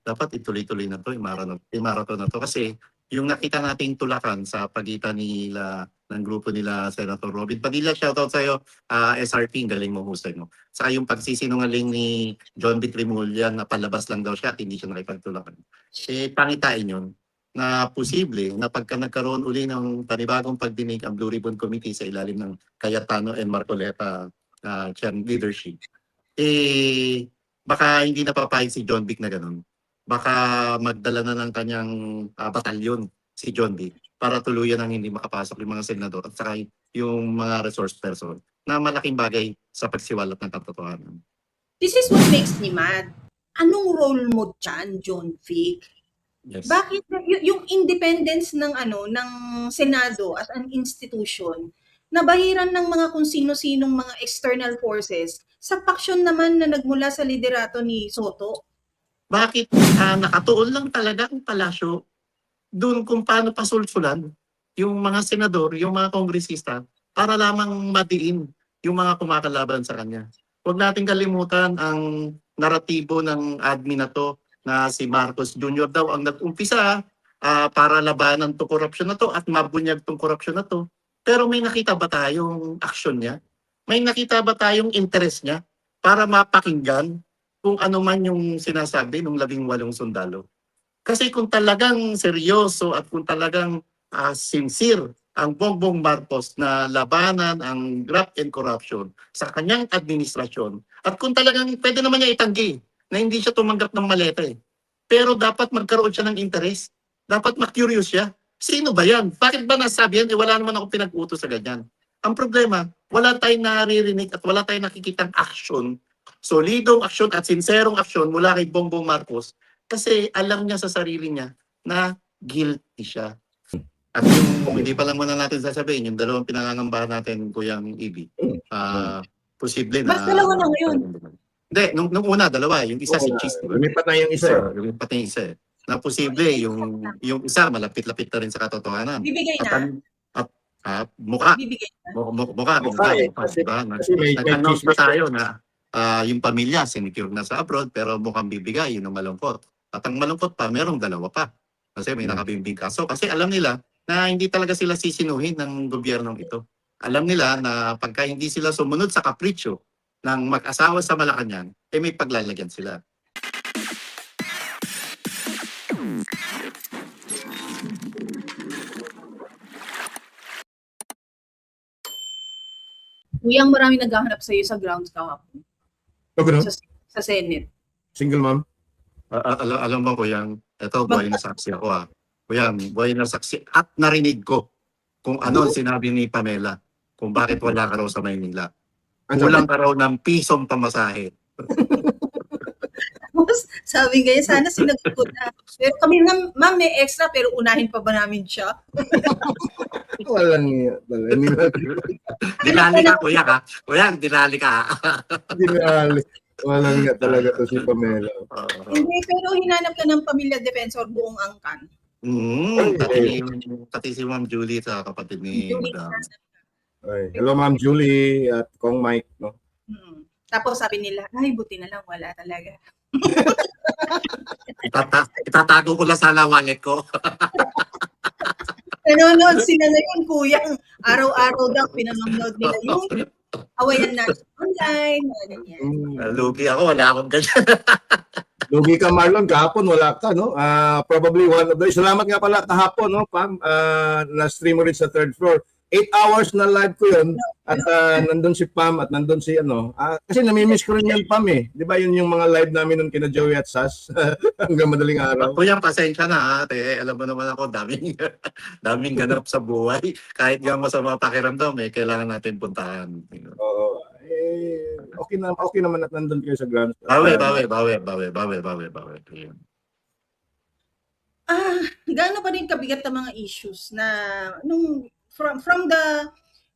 dapat ituloy-tuloy na 'to, i-marathon na 'to. Kasi yung nakita nating tulakan sa pagitan nila ng grupo nila Senator Robin Padilla, shoutout sa'yo, SRP, ang galing mo husay mo. Saka yung pagsisinungaling ni John B. Trimulyan na palabas lang daw siya at hindi siya nakipagtulakan. Pangitain yun na posible na pagka nagkaroon uli ng panibagong pagdinig ang Blue Ribbon Committee sa ilalim ng Cayetano and Marcoleta leadership, baka hindi napapayag si John Vic na ganun. Baka magdala na ng kanyang batalyon si John Vic para tuluyan ang hindi makapasok yung mga senador at saka yung mga resource person na malaking bagay sa pagsiwalat ng katotohanan. This is what makes me mad. Anong role mo dyan, John Vic? Yes. Bakit yung independence ng ng Senado as an institution, nabahiran ng mga kung sino-sinong mga external forces sa paksyon naman na nagmula sa liderato ni Soto? Bakit nakatuon lang talaga ang palasyo doon kung paano pasulsulan yung mga senador, yung mga kongresista para lamang matiin yung mga kumakalaban sa kanya. Huwag nating kalimutan ang naratibo ng admin na to na si Marcos Jr. daw ang nag-umpisa para labanan to korupsyon na to at mabunyag tong korupsyon na to. Pero may nakita ba tayong aksyon niya? May nakita ba tayong interest niya para mapakinggan kung ano man yung sinasabi ng 18 sundalo? Kasi kung talagang seryoso at kung talagang sincere ang Bongbong Marcos na labanan ang graft and corruption sa kanyang administrasyon, at kung talagang pwede naman niya itanggi na hindi siya tumanggap ng maleta pero dapat magkaroon siya ng interest. Dapat ma-curious siya. Sino ba yan? Bakit ba nasabi yan? Wala naman ako pinag-utos sa ganyan. Ang problema, wala tayong naririnig at wala tayong nakikitang aksyon, solidong aksyon at sinserong aksyon mula kay Bongbong Marcos kasi alam niya sa sarili niya na guilty siya. At yung hindi pa lang muna natin sasabihin, yung dalawang pinangangambahan natin, Kuyang Ibi, posible na... Mas dalawa na ngayon. Hindi, nung una, dalawa. Yung isa si Cheese. Lumipat na yung isa. Lumipat na yung isa. Na posible, yung isa malapit-lapit na rin sa katotohanan. Bibigay na. At mukha. Bibigay na. Mukha. Nag-announce na tayo na yung pamilya sinecure na sa abroad pero mukhang bibigay, yun ang malungkot. At ang malungkot pa, merong dalawa pa. Kasi may nakabimbing kaso. Kasi alam nila na hindi talaga sila sisinuhin ng gobyernong ito. Alam nila na pagka hindi sila sumunod sa kapritsyo ng mag-asawa sa Malacanang, may paglalagyan sila. Kuyang maraming naghahanap sa iyo sa grounds kahapon. Okay, no? Sa Senate. Single mom? Alam mo, Kuyang, ito, buhay na saksi ako Kuyang, buhay na saksi at narinig ko kung ano ang sinabi ni Pamela kung bakit wala ka raw sa Maynila. Kulang ka raw ng pisong pamasahe. Sabi ngayon, sana sinagot na. Pero kami, ma'am, may extra, pero unahin pa ba namin siya? Walang Dinali ka, Kuya ka. Kuya, dinali ka. Dinali. Walang nga talaga to si Pamela. Hindi, pero hinanap ka ng pamilya defensor buong angkan. Pati si Ma'am Julie sa kapatid ni Madam. Ay, hello Ma'am Julie at Kong Mike. No? Tapos sabi nila, ay buti na lang, wala talaga. Itatago ko lang sana wallet ko. Nanonood sila ngayon, Kuyang. Araw-araw daw pinanonood nila yung awayan natin online. Lugi ako, wala akong ganyan. Lugi ka Marlon, kahapon wala ka, no? Probably one of those. Salamat nga pala kahapon, no, Pam? Na-stream mo rin sa third floor. 8 hours na live ko yun at nandun si Pam at nandun si kasi namimiss ko rin yan Pam di ba yun yung mga live namin nun kina Joey at Sas hanggang madaling araw. Kuya, pasensya na ate, alam mo naman ako daming ganap sa buhay, kahit nga masama pakiramdam kailangan natin puntahan. Oo. Okay naman at nandun kayo sa ground. Bawi. Gaano pa rin kabigat ang mga issues na nung from the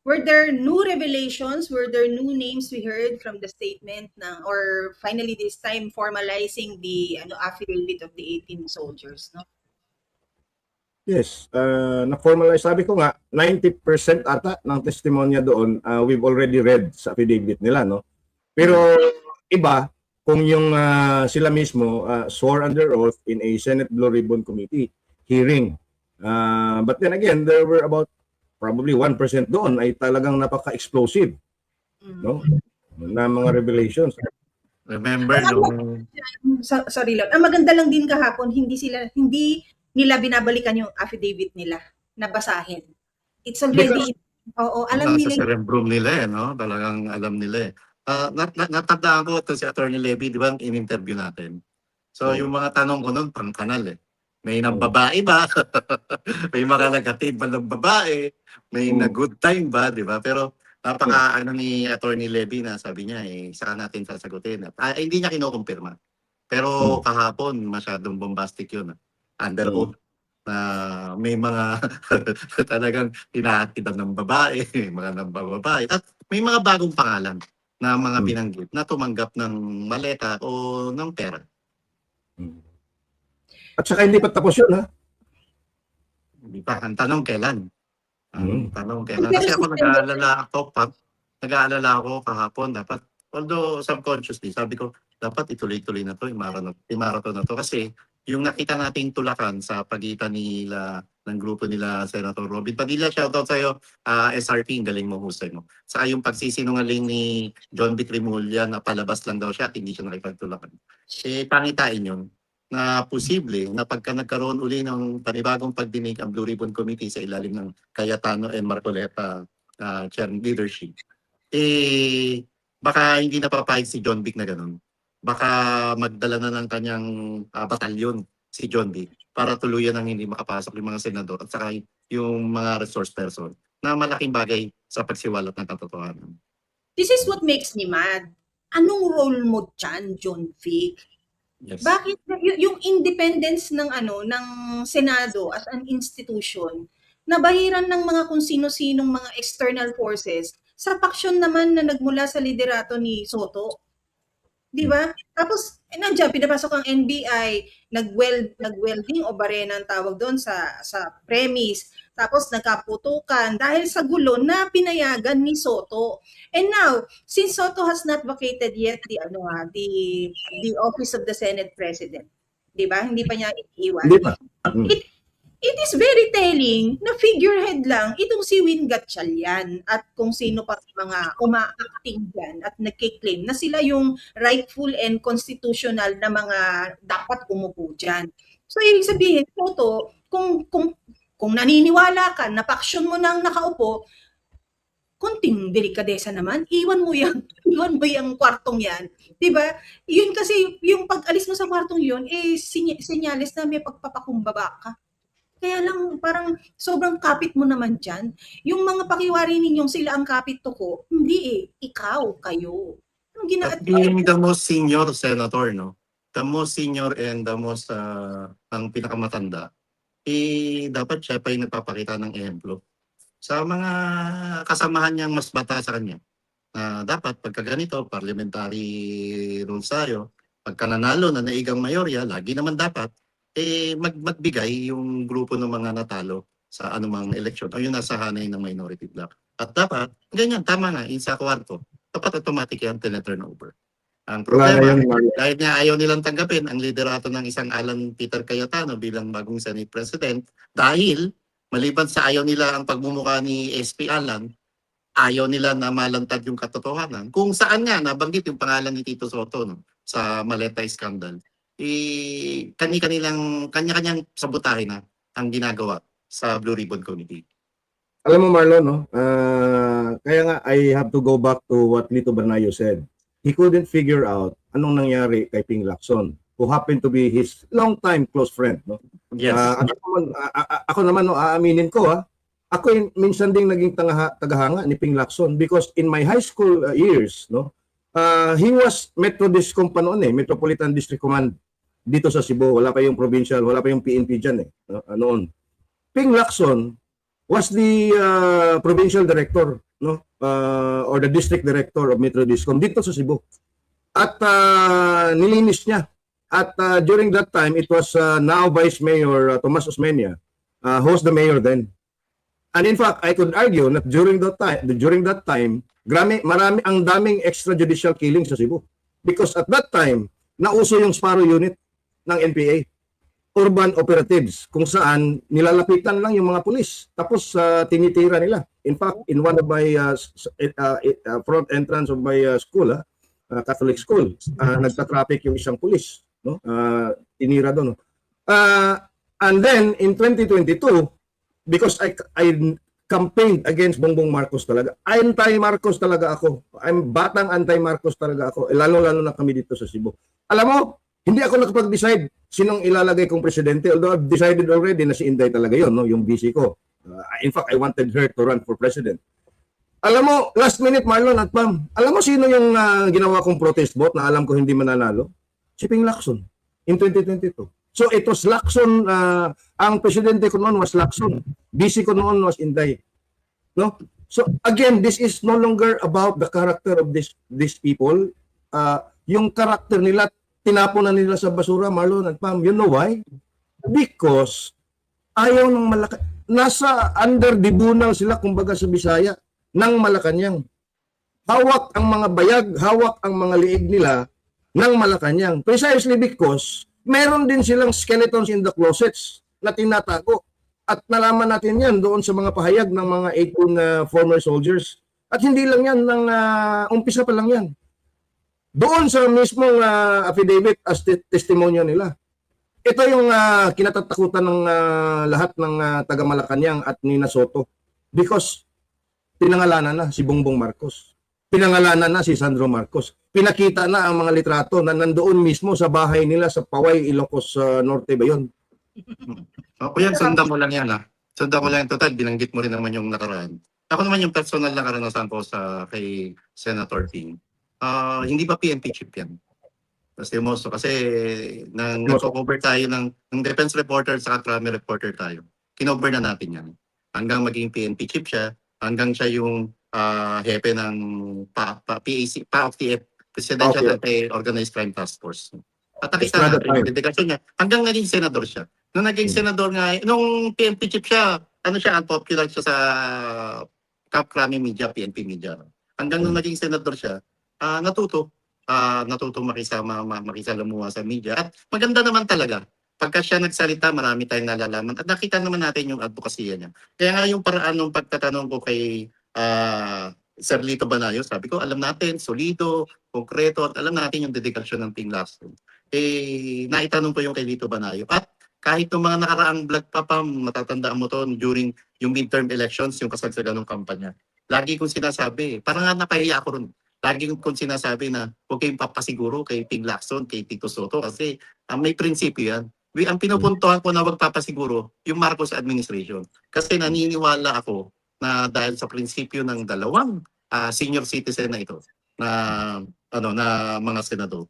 were there new revelations, were there new names we heard from the statement or finally this time formalizing the affidavit of the 18 soldiers, no? Yes, na-formalize. Sabi ko nga 90% ata ng testimonya doon we've already read sa affidavit nila, no? Pero iba kung yung sila mismo swore under oath in a Senate Blue Ribbon Committee hearing. But then again, there were about probably 1% doon ay talagang napaka-explosive, no? Na mga revelations. Remember nung Sorry lang. Ang maganda lang din kahapon, hindi nila binabalikan yung affidavit nila na basahin. It's already, oo, alam nasa nila. cerebrum nila no? Talagang alam nila natandaan ko ito si Attorney Levy, di ba, in-interview natin. So, yung mga tanong ko noon, pang-kanal May nang babae ba? May mga nagatid ba ng babae? May na good time ba? Di ba? Pero ni Attorney Levy na sabi niya, saka natin sasagutin. At, hindi niya kinukumpirma. Pero kahapon, masyadong bombastic yun. Under oath na may mga talagang tinahatidan ng babae, mga babae. At may mga bagong pangalan na mga binanggit na tumanggap ng maleta o ng pera. At saka hindi pa tapos yun, ha? Hindi pa. Ang tanong kailan? Tanong kailan? Kasi ako nag-aalala ako kahapon. Dapat, although subconsciously, sabi ko, dapat ituloy-tuloy na to, i-marathon na to. Kasi yung nakita nating tulakan sa pagitan nila, ng grupo nila, Senator Robin Padilla, shoutout sa'yo, SRP, galing mo, husay mo. Saka yung pagsisinungaling ni John B. Trimulya na palabas lang daw siya at hindi siya nakipagtulakan. Pangitain yun na posible na pagka nagkaroon uli ng panibagong pagdinig ang Blue Ribbon Committee sa ilalim ng Cayetano and Marcoleta chair leadership, baka hindi napapayag si John Vic na ganun. Baka magdala na ng kanyang batalyon si John Vic para tuluyan ang hindi makapasok yung mga senador at saka yung mga resource person na malaking bagay sa pagsiwalat ng katotohanan. This is what makes me mad. Anong role mo dyan, John Vic? Yes. Bakit yung independence ng ng Senado as an institution nabahiran ng mga kung sino-sinong mga external forces sa paksyon naman na nagmula sa liderato ni Soto? Di ba? Tapos nandiyan pinapasok ang NBI, nagwelding o barena ang tawag doon sa premise. Tapos nagkaputukan dahil sa gulo na pinayagan ni Soto. And now, since Soto has not vacated yet the office of the Senate President, 'di ba? Hindi pa niya iiwan. Hindi pa. It is very telling na figurehead lang itong si Win Gatchalian at kung sino pa mga uma-acting dyan at nagkiklaim na sila yung rightful and constitutional na mga dapat umupo dyan. So, ibig sabihin, Soto, kung naniniwala ka na paksyon mo nang nakaupo, konting delikadesa naman, iwan mo yung kwartong yan. Diba? Yun kasi, yung pag-alis mo sa kwartong yun, senyales na may pagpapakumbaba ka. Kaya lang parang sobrang kapit mo naman dyan. Yung mga pakiwari ninyong sila ang kapit ko, hindi ikaw, kayo. Being the most senior senator, no? The most senior and the most ang pinakamatanda, dapat siya pa yung nagpapakita ng ehemplo sa mga kasamahan niyang mas bata sa kanya. Dapat pagka ganito, parliamentary rules tayo, pagka nanalo na naigang mayorya, lagi naman dapat magbigay yung grupo ng mga natalo sa anumang eleksyon o yung nasa hanay ng minority bloc. At dapat, ganyan, tama nga, sa kwarto, dapat automatic yan tine-turn over. Ang problema, dahil nga ayaw nilang tanggapin ang liderato ng isang Alan Peter Cayetano bilang bagong Senate President, dahil maliban sa ayaw nila ang pagmumukha ni SP Alan, ayaw nila na malantad yung katotohanan. Kung saan nga nabanggit yung pangalan ni Tito Soto sa Maleta Scandal, kanya-kanyang sabotahe na ang ginagawa sa Blue Ribbon Committee. Alam mo, Marlon, kaya nga I have to go back to what Lito Banayo said. He couldn't figure out anong nangyari kay Ping Lacson, who happened to be his long-time close friend. No? Yes. Ako naman, aaminin ko, ako minsan ding naging tagahanga ni Ping Lacson because in my high school years, he was Metro Discom pa noon Metropolitan District Command dito sa Cebu. Wala pa yung provincial, wala pa yung PNP dyan noon. Ping Lacson was the provincial director, or the district director of Metro Discom dito sa Cebu. At nilinis niya. At during that time, it was now Vice Mayor Tomas Osmeña, who was the mayor then. And in fact, I could argue that during that time, marami ang daming extrajudicial killings sa Cebu. Because at that time, nauso yung Sparrow Unit ng NPA, urban operatives, kung saan nilalapitan lang yung mga pulis. Tapos tinitira nila. In fact, in one of my front entrance of my school, Catholic school, nagta-traffic yung isang pulis. No? Tinira doon. And then, in 2022, because I campaigned against Bongbong Marcos talaga. Anti-Marcos talaga ako. I'm batang anti-Marcos talaga ako. Lalo-lalo na kami dito sa Cebu. Alam mo, hindi ako nakapag-decide sinong ilalagay kong presidente. Although I've decided already na si Inday talaga yon, no? Yung BC ko. In fact, I wanted her to run for president. Alam mo, last minute, Marlon at Pam, alam mo sino yung ginawa kong protest vote na alam ko hindi mananalo? Si Ping Lacson in 2022. So it was Lacson, ang presidente ko noon was Lacson. BC ko noon was Inday. No? So again, this is no longer about the character of these people. Yung character nila, tinapon na nila sa basura, Marlon at Pam. You know why? Because ayaw ng nasa under dibunal sila, kumbaga sa Bisaya, ng Malacanang. Hawak ang mga bayag, hawak ang mga liig nila ng Malacanang. Precisely because meron din silang skeletons in the closets na tinatago. At nalaman natin yan doon sa mga pahayag ng mga 18 former soldiers. At hindi lang yan, umpisa pa lang yan. Doon sa mismong affidavit as testimonya nila. Ito yung kinatatakutan ng lahat ng taga Malacanang at Nina Soto. Because pinangalanan na si Bongbong Marcos. Pinangalanan na si Sandro Marcos. Pinakita na ang mga litrato na nandoon mismo sa bahay nila sa Paway, Ilocos Norte ba yun? O yan, sundan mo lang yan Sundan ko lang yan. Total, binanggit mo rin naman yung nakaraan. Ako naman yung personal na karanasan ko kay Senator Ping. Hindi ba PNP chief yan? Kasi nag-cover tayo ng defense reporter sa crime reporter tayo. Kinover na natin yan. Hanggang maging PNP chief siya, hanggang siya yung hepe ng PAOCF, Presidential Anti-Organized Crime Task Force. At nakita natin yung dedikasyon niya. Hanggang naging senador siya. Nung naging senador nga, nung PNP chief siya, unpopular siya sa crime media, PNP media. Hanggang nung naging senador siya, natuto makisalamuha sa media. At maganda naman talaga. Pagka siya nagsalita, marami tayong nalalaman. At nakita naman natin yung advokasya niya. Kaya nga yung paraan ng pagtatanong ko kay Sir Lito Banayo, sabi ko, alam natin, solido, konkreto, at alam natin yung dedikasyon ng Ping Lacson. Naitanong ko yung kay Lito Banayo. At kahit yung mga nakaraang vlog pa, matatandaan mo to during yung midterm elections, yung kasagsagan ng kampanya. Lagi kong sinasabi, parang nga napahiya ako ron. Lagi kong sinasabi na huwag kayong papasiguro kay Ping Lacson, kay Tito Soto, kasi may prinsipyo yan. Ang pinupuntuhan ko na wag papasiguro yung Marcos administration. Kasi naniniwala ako na dahil sa prinsipyo ng dalawang senior citizen na ito, na mga senador,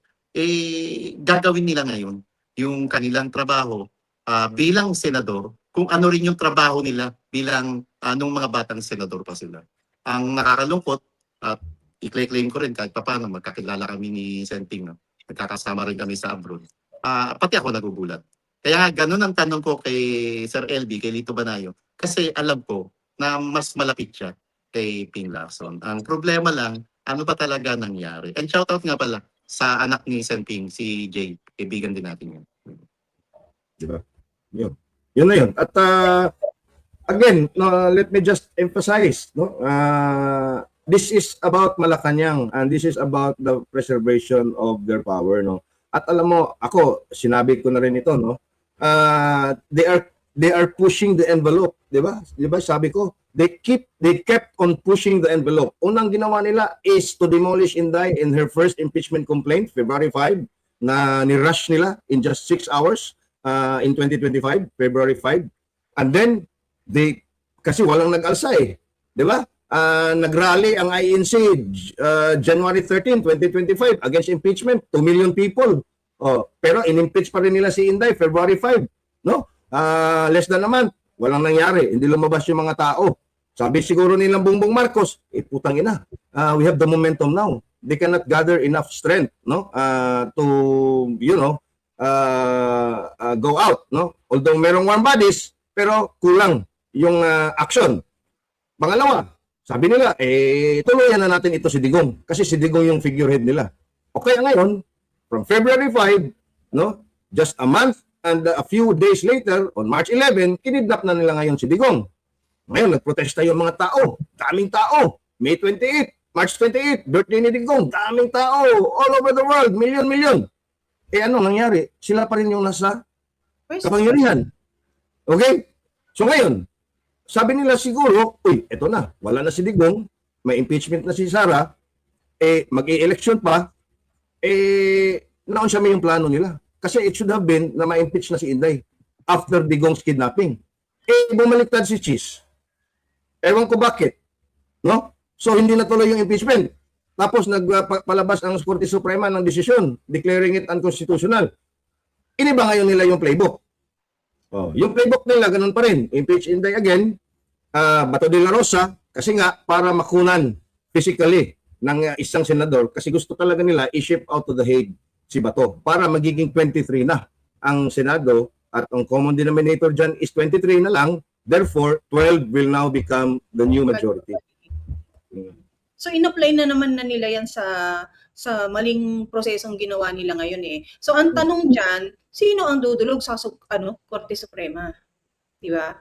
gagawin nila ngayon yung kanilang trabaho bilang senador, kung ano rin yung trabaho nila bilang nung mga batang senador pa sila. Ang nakakalungkot, at i-claim ko rin kahit paano, magkakilala kami ni Senting, no? Nagkakasama rin kami sa abroad. Pati ako nagugulat. Kaya ganun ang tanong ko kay Sir LB, kay Lito Banayo, kasi alam ko na mas malapit siya kay Ping Lacson. Ang problema lang, ano ba talaga nangyari? And shoutout nga pala sa anak ni Senting, si Jay. Kaibigan din natin yun. Diba? Yun na yun. At again, let me just emphasize, no? This is about Malacanang and this is about the preservation of their power, no? At alam mo, ako, sinabi ko na rin ito, no? They are pushing the envelope, 'di ba? 'Di ba sabi ko, they kept on pushing the envelope. Unang ginawa nila is to demolish Inday in her first impeachment complaint, February 5, na ni-rush nila in just 6 hours in 2025, February 5. And then kasi walang nag-alsa 'di ba? Nag-rally ang INC January 13, 2025 against impeachment, 2 million people. Pero in-impeach pa rin nila si Inday February 5, no? Less than a month, walang nangyari, hindi lumabas yung mga tao. Sabi siguro nilang Bongbong Marcos, putang ina, we have the momentum now. They cannot gather enough strength, no, to go out, no? Although merong warm bodies, pero kulang yung action. Pangalawa, sabi nila, tuluyan na natin ito si Digong. Kasi si Digong yung figurehead nila. O kaya ngayon, from February 5, no, just a month and a few days later, on March 11, kinidnap na nila ngayon si Digong. Ngayon, nagprotesta yung mga tao. Daming tao. May 28, March 28, birthday ni Digong. Daming tao. All over the world. Million. Eh ano nangyari? Sila pa rin yung nasa kapangyarihan. Okay? So ngayon, sabi nila siguro, uy, eto na. Wala na si Digong. May impeachment na si Sara. Eh, mag-i-election pa. Eh, naon siya may yung plano nila. Kasi it should have been na ma-impeach na si Inday after Digong's kidnapping. Eh, bumaliktad si Cheese. Ewan ko bakit. No? So, hindi natuloy yung impeachment. Tapos, nagpalabas ang Korte Suprema ng desisyon, declaring it unconstitutional. Iniba ngayon nila yung playbook. Oh, yung playbook nila, ganun pa rin. Impeach Inday again, Bato de la Rosa, kasi nga, para makunan physically ng isang senador, kasi gusto talaga nila i-ship out to the Hague si Bato para magiging 23 na ang Senado at ang common denominator dyan is 23 na lang. Therefore, 12 will now become the new majority. So in-apply na naman na nila yan sa maling prosesong ginawa nila ngayon eh. So ang tanong diyan, sino ang dudulog sa Korte Suprema? 'Di ba?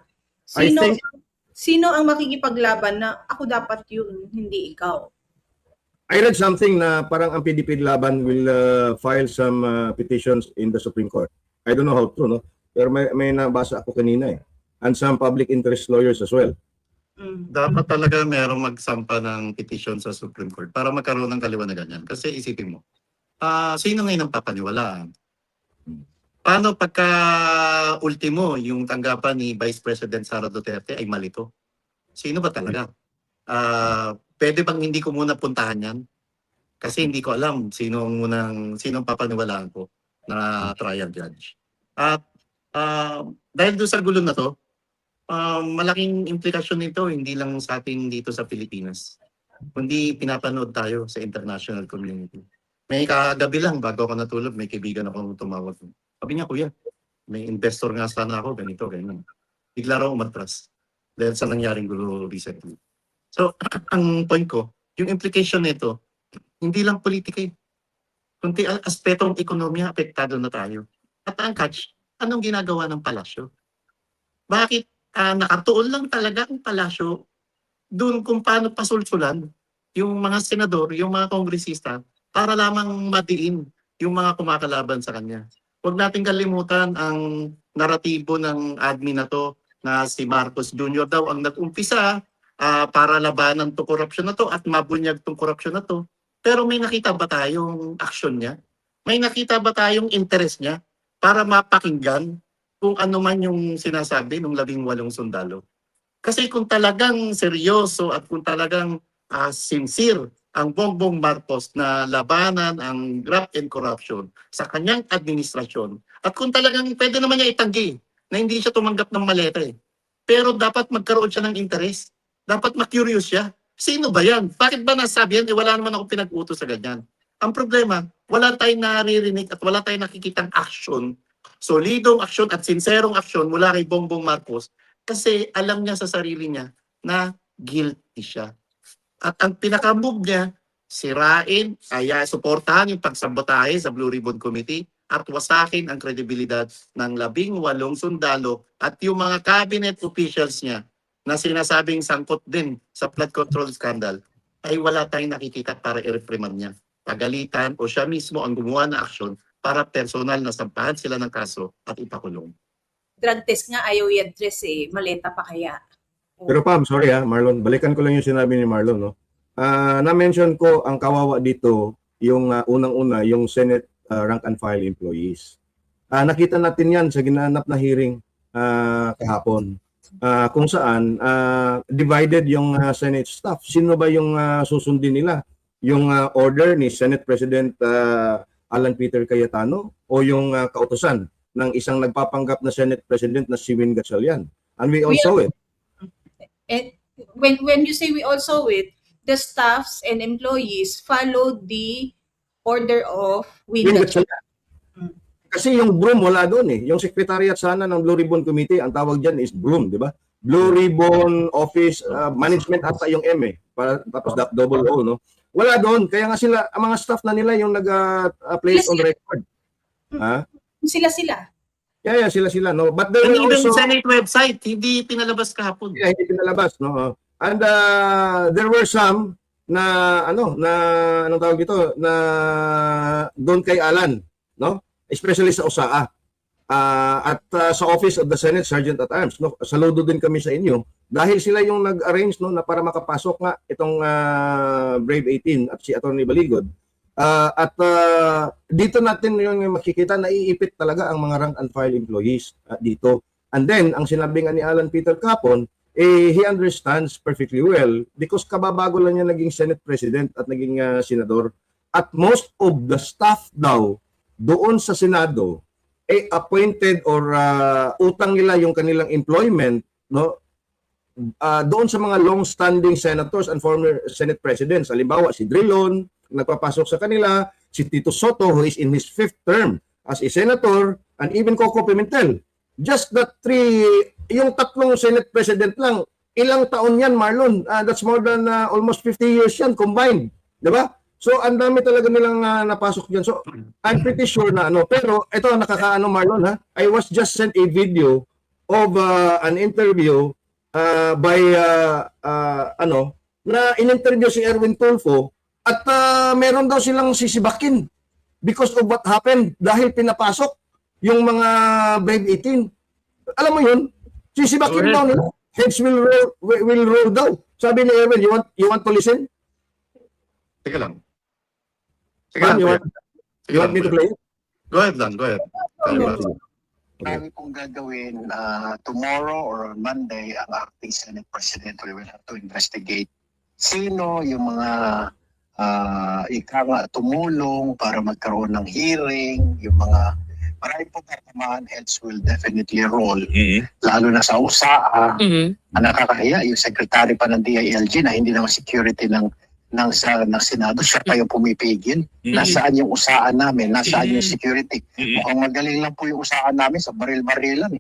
Sino ang makikipaglaban na ako dapat yun, hindi ikaw? I read something na parang ang PDP Laban will file some petitions in the Supreme Court. I don't know how true, no? Pero may nabasa ako kanina eh. And some public interest lawyers as well. Dapat talaga merong magsampa ng petition sa Supreme Court para magkaroon ng kaliwanagan yan. Kasi isipin mo, sino ngayon ang papaniwalaan? Paano pagka ultimo yung tanggapan ni Vice President Sara Duterte ay malito? Sino ba talaga? Pwede bang hindi ko muna puntahan yan? Kasi hindi ko alam sinong papaniwalaan ko na trial judge. At dahil doon sa gulo na to, malaking implikasyon nito hindi lang sa atin dito sa Pilipinas, kundi pinapanood tayo sa international community. May kagabi lang bago ako natulog, may kaibigan akong tumawag. Sabi niya, kuya, may investor nga sana ako, ganito, ganyan. Bigla raw umatras dahil sa nangyaring gulo recently. So, ang point ko, yung implication nito, hindi lang politika yun. Kundi aspetong ekonomiya, apektado na tayo. At ang catch, anong ginagawa ng palasyo? Bakit nakatuon lang talaga ang palasyo doon kung paano pasulsulan yung mga senador, yung mga kongresista, para lamang madiin yung mga kumakalaban sa kanya. Huwag natin kalimutan ang naratibo ng admin na to na si Marcos Jr. daw ang nag-umpisa para labanan to korupsyon na to at mabunyag tong korupsyon na to. Pero may nakita ba tayong aksyon niya? May nakita ba tayong interest niya para mapakinggan kung ano man yung sinasabi ng 18 sundalo? Kasi kung talagang seryoso at kung talagang sincere ang Bongbong Marcos na labanan ang graft and corruption sa kanyang administrasyon, at kung talagang pwede naman niya itanggi na hindi siya tumanggap ng maleta pero dapat magkaroon siya ng interest. Dapat ma-curious siya. Sino ba yan? Bakit ba nasabi yan? Wala naman ako pinag-utos sa ganyan. Ang problema, wala tayong naririnig at wala tayong nakikitang action, solidong action at sinserong action mula kay Bongbong Marcos kasi alam niya sa sarili niya na guilty siya. At ang pinaka-move niya, sirain, suportahan yung pagsabotahe sa Blue Ribbon Committee at wasakin ang kredibilidad ng 18 sundalo at yung mga cabinet officials niya na sinasabing sangkot din sa flood control scandal ay wala tayong nakikita para i-reprimand niya. Pagalitan o siya mismo ang gumawa na aksyon para personal na sampahan sila ng kaso at ipakulong. Drug test nga ayaw i-address eh. Maleta pa kaya? Pero Pam, sorry Marlon, balikan ko lang yung sinabi ni Marlon, no? Na-mention ko ang kawawa dito, yung unang-una, yung Senate rank and file employees. Nakita natin yan sa ginanap na hearing kahapon. Kung saan divided yung Senate staff. Sino ba yung susundin nila? Yung order ni Senate President Alan Peter Cayetano o yung kautusan ng isang nagpapanggap na Senate President na si Win Gatchalian? And we all saw it. And when you say we all saw it, the staffs and employees followed the order of Win Gatchalian. Kasi yung broom wala doon eh. Yung secretariat sana ng Blue Ribbon Committee, ang tawag dyan is broom, di ba? Blue Ribbon Office Management ata yung M eh. Tapos double O, no? wala doon. Kaya nga sila, ang mga staff na nila yung nag-place on record. Ha? Sila. Yeah, sila, no? But they And will even also... Senate website, hindi pinalabas kahapon. Yeah, hindi pinalabas, no? And there were some na anong tawag dito, na doon kay Alan, no? Especially sa OSAA. At sa Office of the Senate Sergeant at Arms, no? Saludo din kami sa inyo dahil sila yung nag-arrange, no, na para makapasok nga itong Brave 18 at si Attorney Baligod. Dito natin yung makikita na iipit talaga ang mga rank and file employees dito. And then, ang sinabi nga ni Alan Peter Capon, he understands perfectly well because kababago lang niya naging Senate President at naging senador. At most of the staff daw doon sa Senado appointed or utang nila yung kanilang employment, no, doon sa mga long-standing senators and former Senate presidents. Halimbawa, si Drilon, nagpapasok sa kanila, si Tito Soto, who is in his 5th term as a senator, and even Coco Pimentel. Just that yung tatlong Senate president lang, ilang taon yan, Marlon? That's more than almost 50 years yan combined. Diba? So, ang dami talaga nilang napasok dyan. So, I'm pretty sure na pero ito, nakakaano, Marlon, ha? I was just sent a video of an interview by, na in-interview si Erwin Tulfo at meron daw silang sisibakin because of what happened dahil pinapasok yung mga Brave 18. Alam mo yun? Sisibakin daw nila. Heads will roll daw. Sabi ni Erwin, you want to listen? Teka lang. Ma'am, you want me to play it? Go ahead lang, go ahead. Marami pong gagawin tomorrow or on Monday ang acting Senate President will have to investigate sino yung mga tumulong para magkaroon ng hearing, yung mga marami pong katamaan heads will definitely roll, lalo na sa USAA. Ang nakakahiya, yung secretary pa ng DILG na hindi naman security ng Senado, siya pa yung pumipigil. Nasaan yung usaan namin? Nasaan yung security? Mukhang magaling lang po yung usaan namin sa baril-barilan.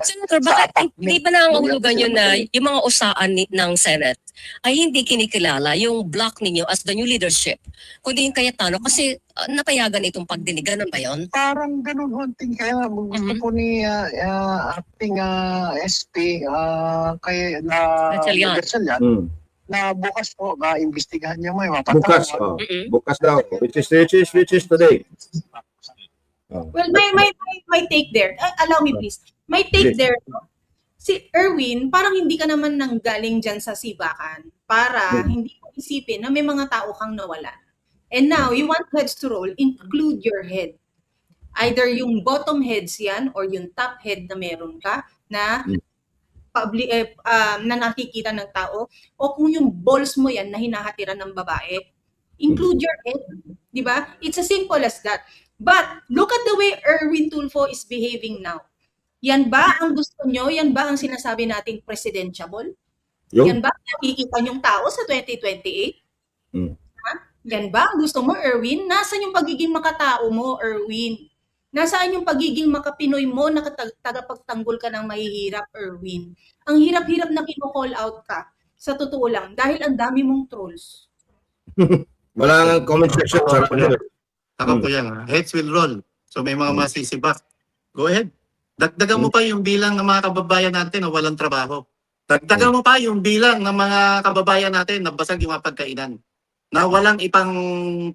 Senator, bakit hindi ba nangangahulugan yun na yung mga usaan ng Senate ay hindi kinikilala yung block ninyo as the new leadership? Kundi yung Cayetano kasi napayagan itong pagdinigan, ano ba yun? Parang ganun hunting. Kaya gusto po ni acting SP kay Gatchalian. Gatchalian, na bukas po imbestigahan niya may Bukas, mapatawag. bukas daw. Which is today. Well, may take there. Allow me please. May take there. Si Erwin, parang hindi ka naman nanggaling dyan sa sibakan para hindi mo isipin na may mga tao kang nawalan. And now, you want heads to roll, include your head. Either yung bottom heads yan or yung top head na meron ka na na nakikita ng tao, o kung yung balls mo yan na hinahatiran ng babae, include your head. Di ba? It's as simple as that. But look at the way Erwin Tulfo is behaving now. Yan ba ang gusto nyo? Yan ba ang sinasabi nating presidentiable? Yan ba ang nakikita nyong tao sa 2028? Ha? Yan ba ang gusto mo, Erwin? Nasaan yung pagiging makatao mo, Erwin? Nasaan yung pagiging makapinoy mo na tagapagtanggol ka ng mahihirap, Erwin? Ang hirap-hirap na kino-call out ka. Sa totoo lang, dahil ang dami mong trolls. Wala nga comment section. Ako po yan. Heads will roll. So may mga masisibak. Go ahead. Dagdagan mo pa yung bilang ng mga kababayan natin na walang trabaho. Dagdagan mo pa yung bilang ng mga kababayan natin na basag yung mga pagkainan. Na walang ipang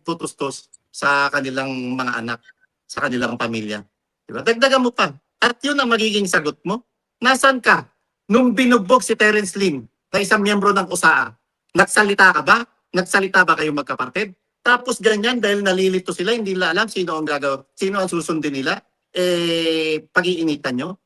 tutustos sa kanilang mga anak, sa kanilang pamilya. Diba? Dagdagan mo pa. At yun ang magiging sagot mo. Nasaan ka? Nung binugbog si Terence Lim na isang miyembro ng USAA, nagsalita ka ba? Nagsalita ba kayong magkapatid? Tapos ganyan dahil nalilito sila, hindi nila alam sino ang sino ang susundin nila, pag-iinitan nyo.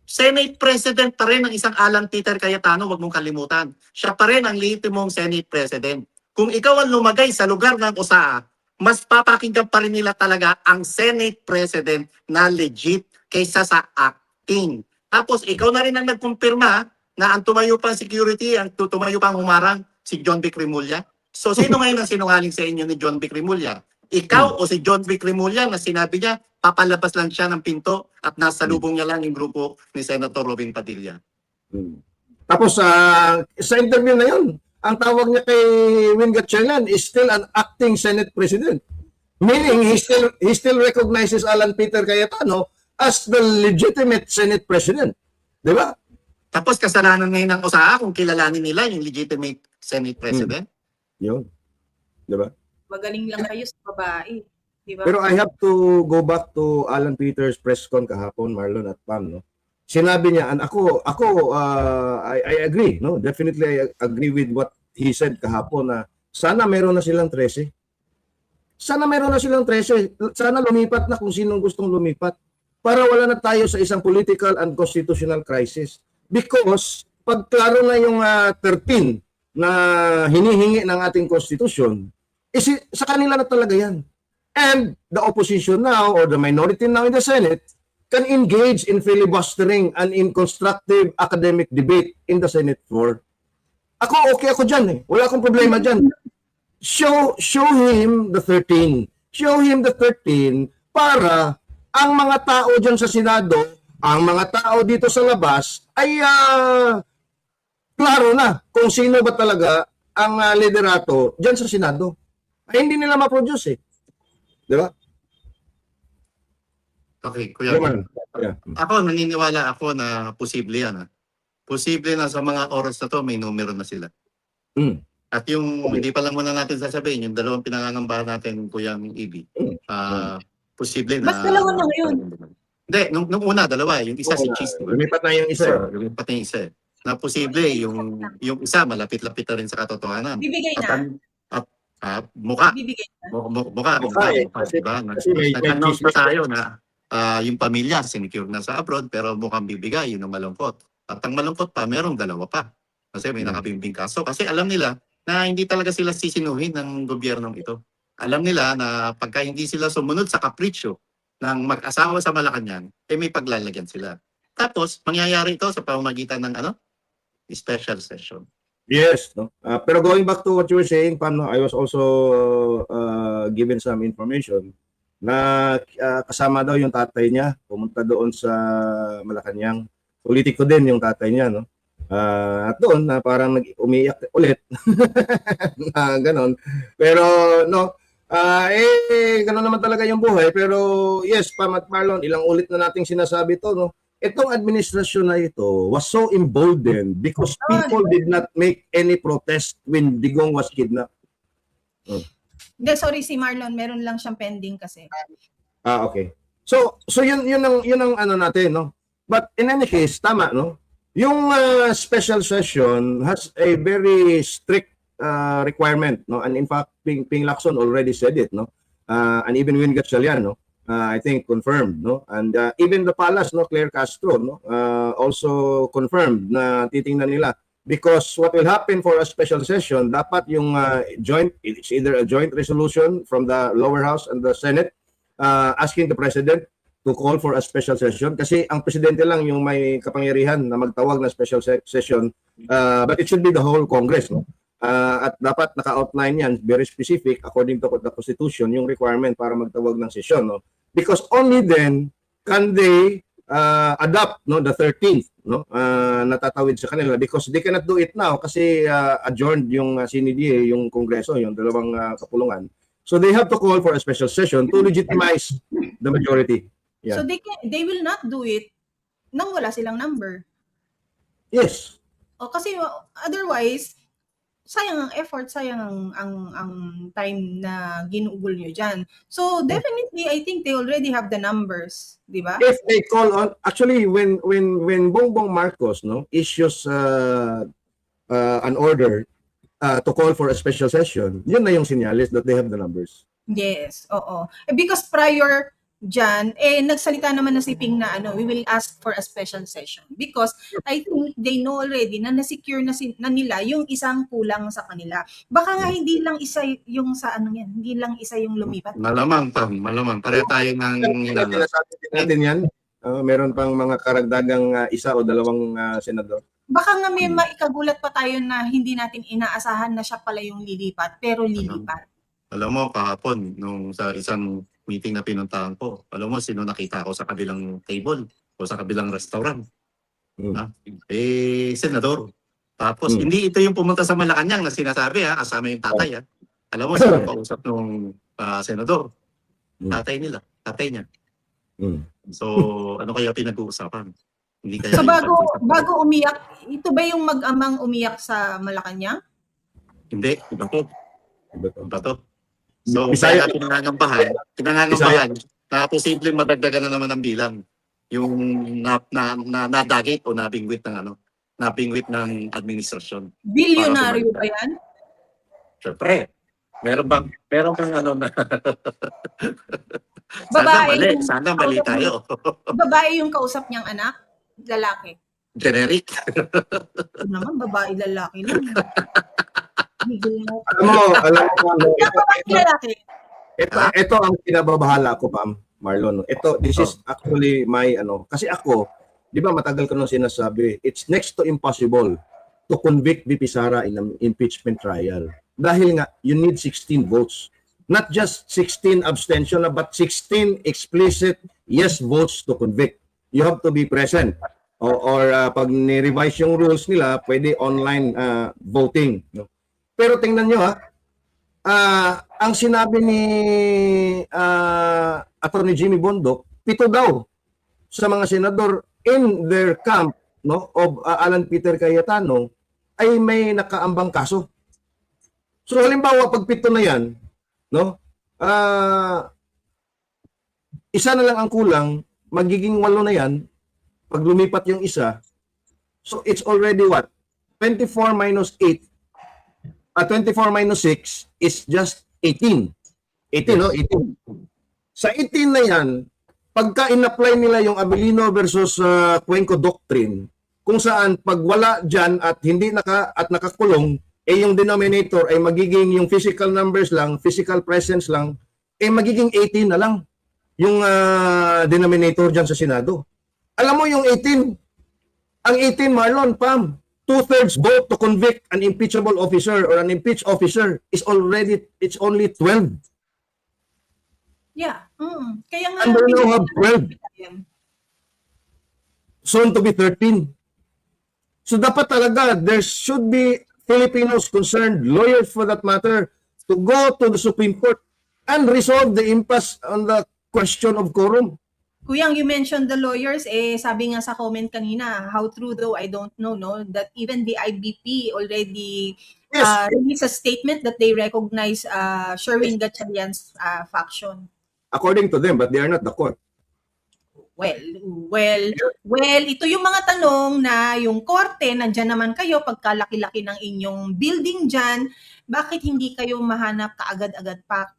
Senate President pa rin ang isang Alan Peter Cayetano, wag mong kalimutan. Siya pa rin ang lehitimong Senate President. Kung ikaw ang lumagay sa lugar ng USAA, mas papakinggan pa rin nila talaga ang Senate President na legit kaysa sa acting. Tapos ikaw na rin ang nagkumpirma na ang tumayo pang security, ang tumayo pang humarang si John Vic Remulla. So sino ngayon ang sinungaling sa inyo ni John Vic Remulla? Ikaw o si John Vic Remulla na sinabi niya papalabas lang siya ng pinto at nasa lubong niya lang yung grupo ni Senator Robin Padilla. Tapos sa interview na yun, ang tawag niya kay Win Gatchalian is still an acting Senate President. Meaning, he still recognizes Alan Peter Cayetano as the legitimate Senate President. Di ba? Tapos kasalanan ngayon ng USAA kung kilalanin nila yung legitimate Senate President. Yun. Di ba? Magaling lang kayo sa babae. Di ba? Pero I have to go back to Alan Peters' press con kahapon, Marlon at Pam, no? Sinabi niya, and I agree, no? Definitely I agree with what he said kahapon na sana meron na silang 13. Sana meron na silang 13. Sana lumipat na kung sinong gustong lumipat para wala na tayo sa isang political and constitutional crisis. Because pag klaro na yung 13 na hinihingi ng ating constitution, sa kanila na talaga yan. And the opposition now or the minority now in the Senate can engage in filibustering and in constructive academic debate in the Senate floor. Okay ako dyan eh. Wala akong problema dyan. Show him the 13. Show him the 13 para ang mga tao dyan sa Senado, ang mga tao dito sa labas ay klaro na kung sino ba talaga ang liderato dyan sa Senado. Ay hindi nila ma-produce eh. Di ba? Okay, Kuya. Yeah. Ako, naniniwala ako na posible yan. Posible na sa mga oras na to, may numero na sila. Mm. At yung, hindi pa lang muna natin sasabihin, yung dalawang pinangangambahan natin, Kuya Ibi, posible na... Mas dalawa na ngayon. Hindi, nung una, dalawa. Yung isa si Cheese. Lumipat na yung isa. Lumipat na yung isa. Na posible, yung isa, malapit-lapit na rin sa katotohanan. Bibigay na. Mukha. Bibigay na. Mukha. Diba? Kasi may Nag-announce pa tayo na yung pamilya, sinecure na sa abroad, pero mukhang bibigay, yun ang malungkot. At ang malungkot pa, merong dalawa pa. Kasi may nakabimbing kaso. Kasi alam nila na hindi talaga sila sisinuhin ng gobyernong ito. Alam nila na pagka hindi sila sumunod sa kapritsyo ng mag-asawa sa Malacanang, may paglalagyan sila. Tapos, mangyayari ito sa pamamagitan ng special session. Yes, no. Pero going back to what you were saying, Pam, no, I was also given some information na kasama daw yung tatay niya, pumunta doon sa Malacanang. Politiko din yung tatay niya, no. At doon na parang umiiyak ulit. Ganon. Pero no, ganon naman talaga yung buhay. Pero yes, Pam at Marlon, ilang ulit na nating sinasabi to, no. Itong administrasyon na ito was so emboldened because people did not make any protest when Digong was kidnapped. Hindi, sorry si Marlon, meron lang siyang pending kasi. Okay. So yun ang ano natin, no. But in any case, tama, no. Yung special session has a very strict requirement, no. And in fact, Ping Lacson already said it, no. And even Win Gatchalian, no. I think confirmed, no. And even the palace, no, Claire Castro, no, also confirmed na titingnan nila because what will happen for a special session, dapat yung it's either a joint resolution from the lower house and the Senate asking the president to call for a special session kasi ang presidente lang yung may kapangyarihan na magtawag ng special session, but it should be the whole Congress, no. At dapat naka-outline yan, very specific according to the Constitution, yung requirement para magtawag ng session, no. Because only then can they adopt, no, the 13th, no, natatawid sa kanila because they cannot do it now kasi adjourned yung CNDA, yung Kongreso, yung dalawang kapulungan. So they have to call for a special session to legitimize the majority. Yeah. So they will not do it nang wala silang number. Yes. O kasi otherwise sayang ang effort, sayang ang time na ginugol nyo dyan. So definitely, I think they already have the numbers, di ba? If they call on, actually, when Bongbong Marcos, no, issues an order to call for a special session, yun na yung sinyalis that they have the numbers. Yes, oo. Because prior dyan, nagsalita naman na si Ping na we will ask for a special session because I think they know already na na-secure na nila yung isang kulang sa kanila. Baka nga hindi lang isa yung sa hindi lang isa yung lumipat. Malamang. Pareho tayo ng... Sinasabi natin yan, meron pang mga karagdagang isa o dalawang senador. Baka nga may maikagulat pa tayo na hindi natin inaasahan na siya pala yung lilipat, pero lilipat. Alam mo, kahapon, nung sa isang meeting na pinuntahan ko, alam mo, sino nakita ko sa kabilang table o sa kabilang restaurant? Senador. Tapos, hindi ito yung pumunta sa Malacanang na sinasabi, kasama yung tatay. Alam mo, sino pausap nung senador? Tatay nila, tatay niya. So, ano kaya pinag-uusapan? Hindi kaya So yung pag-usap. bago umiyak, ito ba yung mag-amang umiyak sa Malacanang? Hindi, iba to. Iba to. So, Bisaya. kaya pinangangambahan, na posibleng madagdagan na naman ang bilang. Yung nadagit o nabingwit ng administrasyon. Bilyonaryo ba yan? Siyempre, meron bang na Babae. sana mali tayo. Babae yung kausap niyang anak? Lalaki? Generic. Ito naman, babae, lalaki lang. Higil mo. Alam mo, ano, Babae, lalaki. ito ang kinababahala ko, Pam Marlon. This is actually my, kasi ako, di ba matagal ko nang sinasabi, it's next to impossible to convict VP Sara in an impeachment trial. Dahil nga, you need 16 votes. Not just 16 abstention, but 16 explicit yes votes to convict. You have to be present. Or pag ni-revise yung rules nila, pwede online voting. No? Pero tingnan nyo ang sinabi ni Attorney Jimmy Bondoc, 7 daw sa mga senador in their camp of Alan Peter Cayetano ay may nakaambang kaso. So halimbawa pag 7 na yan, isa na lang ang kulang, magiging 8 na yan pag lumipat yung isa. So it's already what? 24 minus 8. 24 minus 6 is just 18. 18, no? 18. Sa 18 na yan, pagka in-apply nila yung Abilino versus Cuenco Doctrine, kung saan pag wala dyan at hindi nakakulong, yung denominator ay magiging yung physical numbers lang, physical presence lang, magiging 18 na lang yung denominator dyan sa Senado. Alam mo yung 18, ang 18, Marlon, Pam, 2/3 vote to convict an impeachable officer or an impeached officer it's only 12. Yeah. Kaya nga. And we now have 12. Soon to be 13. So dapat talaga, there should be Filipinos concerned, lawyers for that matter, to go to the Supreme Court and resolve the impasse on the question of quorum. Kuyang, you mentioned the lawyers, sabi nga sa comment kanina, how true though, I don't know, no? That even the IBP already released a statement that they recognize Sherwin Gatchalian's faction. According to them, but they are not the court. Well, ito yung mga tanong na yung korte, nandyan naman kayo, pagkalaki-laki ng inyong building dyan, bakit hindi kayo mahanap kaagad-agad pa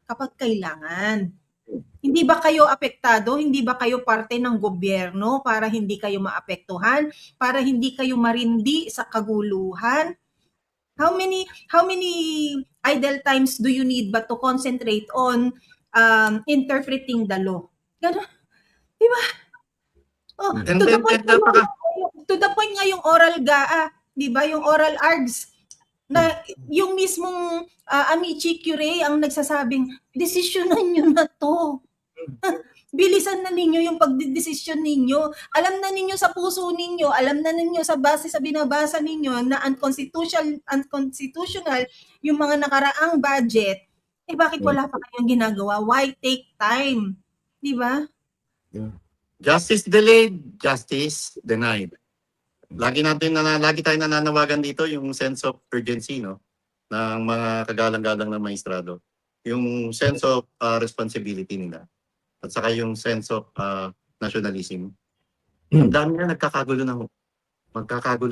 kapag kailangan? Hindi ba kayo apektado? Hindi ba kayo parte ng gobyerno para hindi kayo maapektuhan? Para hindi kayo marindi sa kaguluhan? How many idle times do you need ba to concentrate on interpreting the law? Gano'n? Diba? To the point nga yung oral GAA, diba? Yung oral args, na yung mismong Amici Curie ang nagsasabing, desisyonan nyo na to. Bilisan na ninyo yung pagdidesisyon ninyo. Alam na ninyo sa puso ninyo, alam na ninyo sa base sa binabasa ninyo na unconstitutional yung mga nakaraang budget. Bakit wala pa kayong ginagawa? Why take time? Di ba? Justice delayed, justice denied. Lagi tayong nananawagan dito yung sense of urgency, no, ng mga kagalang-galang ng maestrado. Yung sense of responsibility nila. At saka yung sense of nationalism. Ang dami na magkakagulo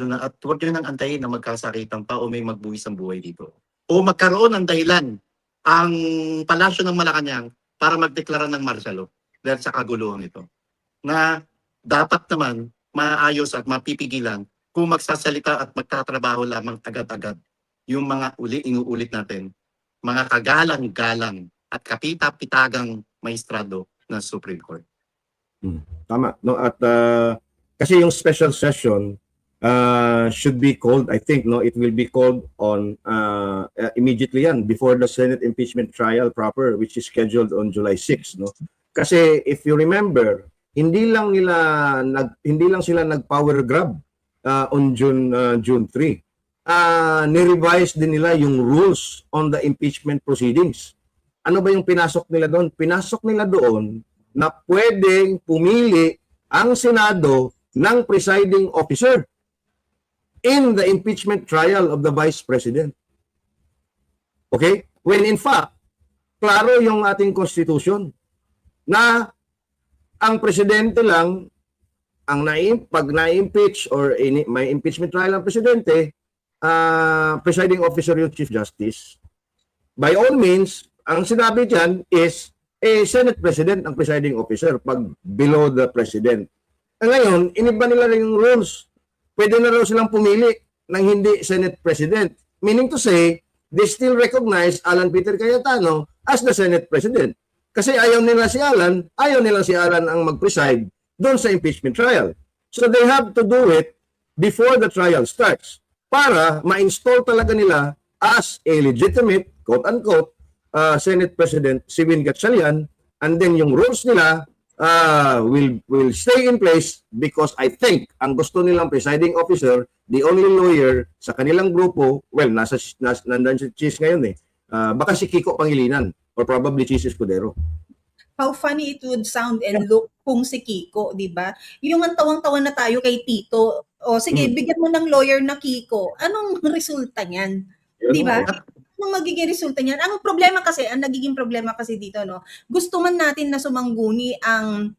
na at huwag nyo nang antayin na magkasakitan pa o may magbuwis ang buhay dito. O magkaroon ng dahilan ang palasyo ng Malacanang para magdeklara ng martial law dahil sa kaguluhan ito. Na dapat naman maayos at mapipigilan kung magsasalita at magtatrabaho lamang agad-agad yung mga inuulit natin, mga kagalang-galang at kapita-pitagang maestrado ng Supreme Court. Tama. No? At kasi yung special session should be called, I think, no, it will be called on immediately yan before the Senate impeachment trial proper, which is scheduled on July 6. No? Kasi if you remember, hindi lang sila nag-power grab on June 3. Ni-revise din nila yung rules on the impeachment proceedings. Ano ba yung pinasok nila doon? Pinasok nila doon na pwedeng pumili ang Senado ng presiding officer in the impeachment trial of the Vice President. Okay? When in fact, klaro yung ating Constitution na ang presidente lang ang pag na-impeach or may impeachment trial ang presidente, presiding officer yung Chief Justice. By all means, ang sinabi dyan is Senate President ang presiding officer pag below the President. Ngayon, iniba nila rin yung rules. Pwede na raw silang pumili ng hindi Senate President. Meaning to say, they still recognize Alan Peter Cayetano as the Senate President. Kasi ayaw nila si Alan ang mag-preside doon sa impeachment trial. So they have to do it before the trial starts para ma-install talaga nila as a legitimate, quote-unquote, Senate President si Win Gatchalian, and then yung rules nila will stay in place because I think ang gusto nilang presiding officer, the only lawyer sa kanilang grupo, well, nandan si Cheese ngayon baka si Kiko Pangilinan or probably Cheese Escudero. How funny it would sound and look kung si Kiko, di ba? Yung ang tawang-tawa na tayo kay Tito. O sige, bigyan mo ng lawyer na Kiko. Anong resulta niyan? Di ba? Anong magiging resulta niyan? Ang nagiging problema kasi dito, no? Gusto man natin na sumangguni ang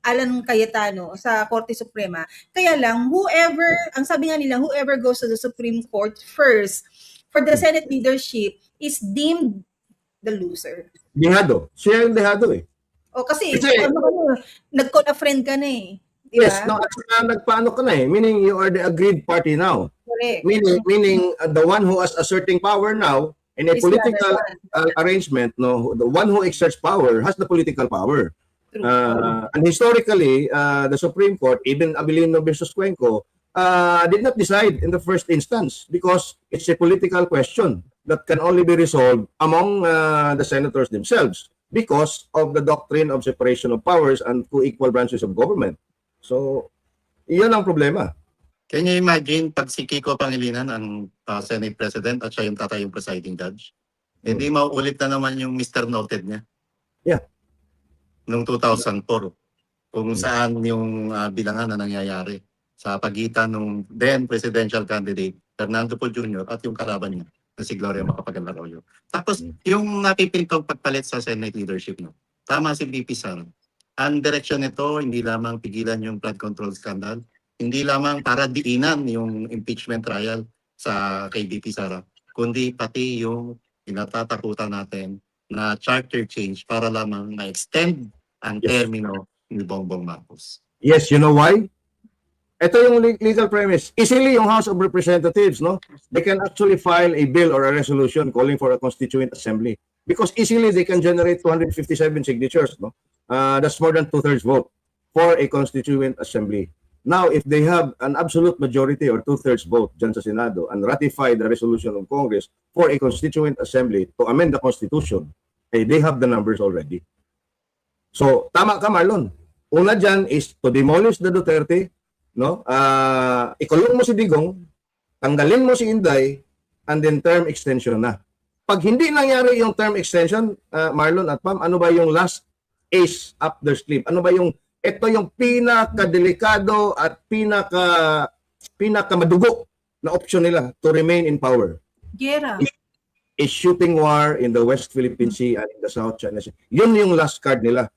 Alan Cayetano sa Korte Suprema. Kaya lang, ang sabi nga nila, whoever goes to the Supreme Court first for the Senate leadership is deemed the loser. Dehado. Siya yung dehado O kasi Kasi- nag-call a friend ka na Di ba? Yes, no, nagpaano ka na meaning you are the agreed party now. Correct. Meaning the one who has asserting power now in a Is the political other arrangement, no, the one who exerts power has the political power. True. And historically, the Supreme Court, even Abilino versus Cuenco, did not decide in the first instance because it's a political question that can only be resolved among the senators themselves because of the doctrine of separation of powers and co-equal branches of government. So, iyon ang problema. Can you imagine pag si Kiko Pangilinan ang Senate President at siya yung tatay yung presiding judge? Hindi mauulit na naman yung Mr. Noted niya. Yeah. Noong 2004, kung saan yung bilangan na nangyayari sa pagitan ng then presidential candidate Fernando Poe Jr. at yung kalaban niya na si Gloria Macapagal-Arroyo. Tapos yung napipintong pagpalit sa Senate leadership, no? Tama si VP Sara. Ang direksyon nito, hindi lamang pigilan yung flood control scandal, hindi lamang para diinan yung impeachment trial sa kay VP Sara, kundi pati yung pinatatakutan natin na charter change para lamang ma-extend ang termino ni Bongbong Marcos. Yes, you know why? Ito yung legal premise. Easily yung House of Representatives, no? They can actually file a bill or a resolution calling for a constituent assembly because easily they can generate 257 signatures, no? That's more than 2/3 vote for a constituent assembly. Now, if they have an absolute majority or 2/3 vote dyan sa Senado and ratify the resolution of Congress for a constituent assembly to amend the Constitution, they have the numbers already. So, tama ka, Marlon. Una dyan is to demolish the Duterte, no? Ikulong mo si Digong, tanggalin mo si Inday, and then term extension na. Pag hindi nangyari yung term extension, Marlon at Pam, ano ba yung last ace up their sleeve? Ano ba ito yung pinaka-delikado at pinaka-madugo na option nila to remain in power? Gera. A shooting war in the West Philippine Sea and in the South China Sea. Yun yung last card nila.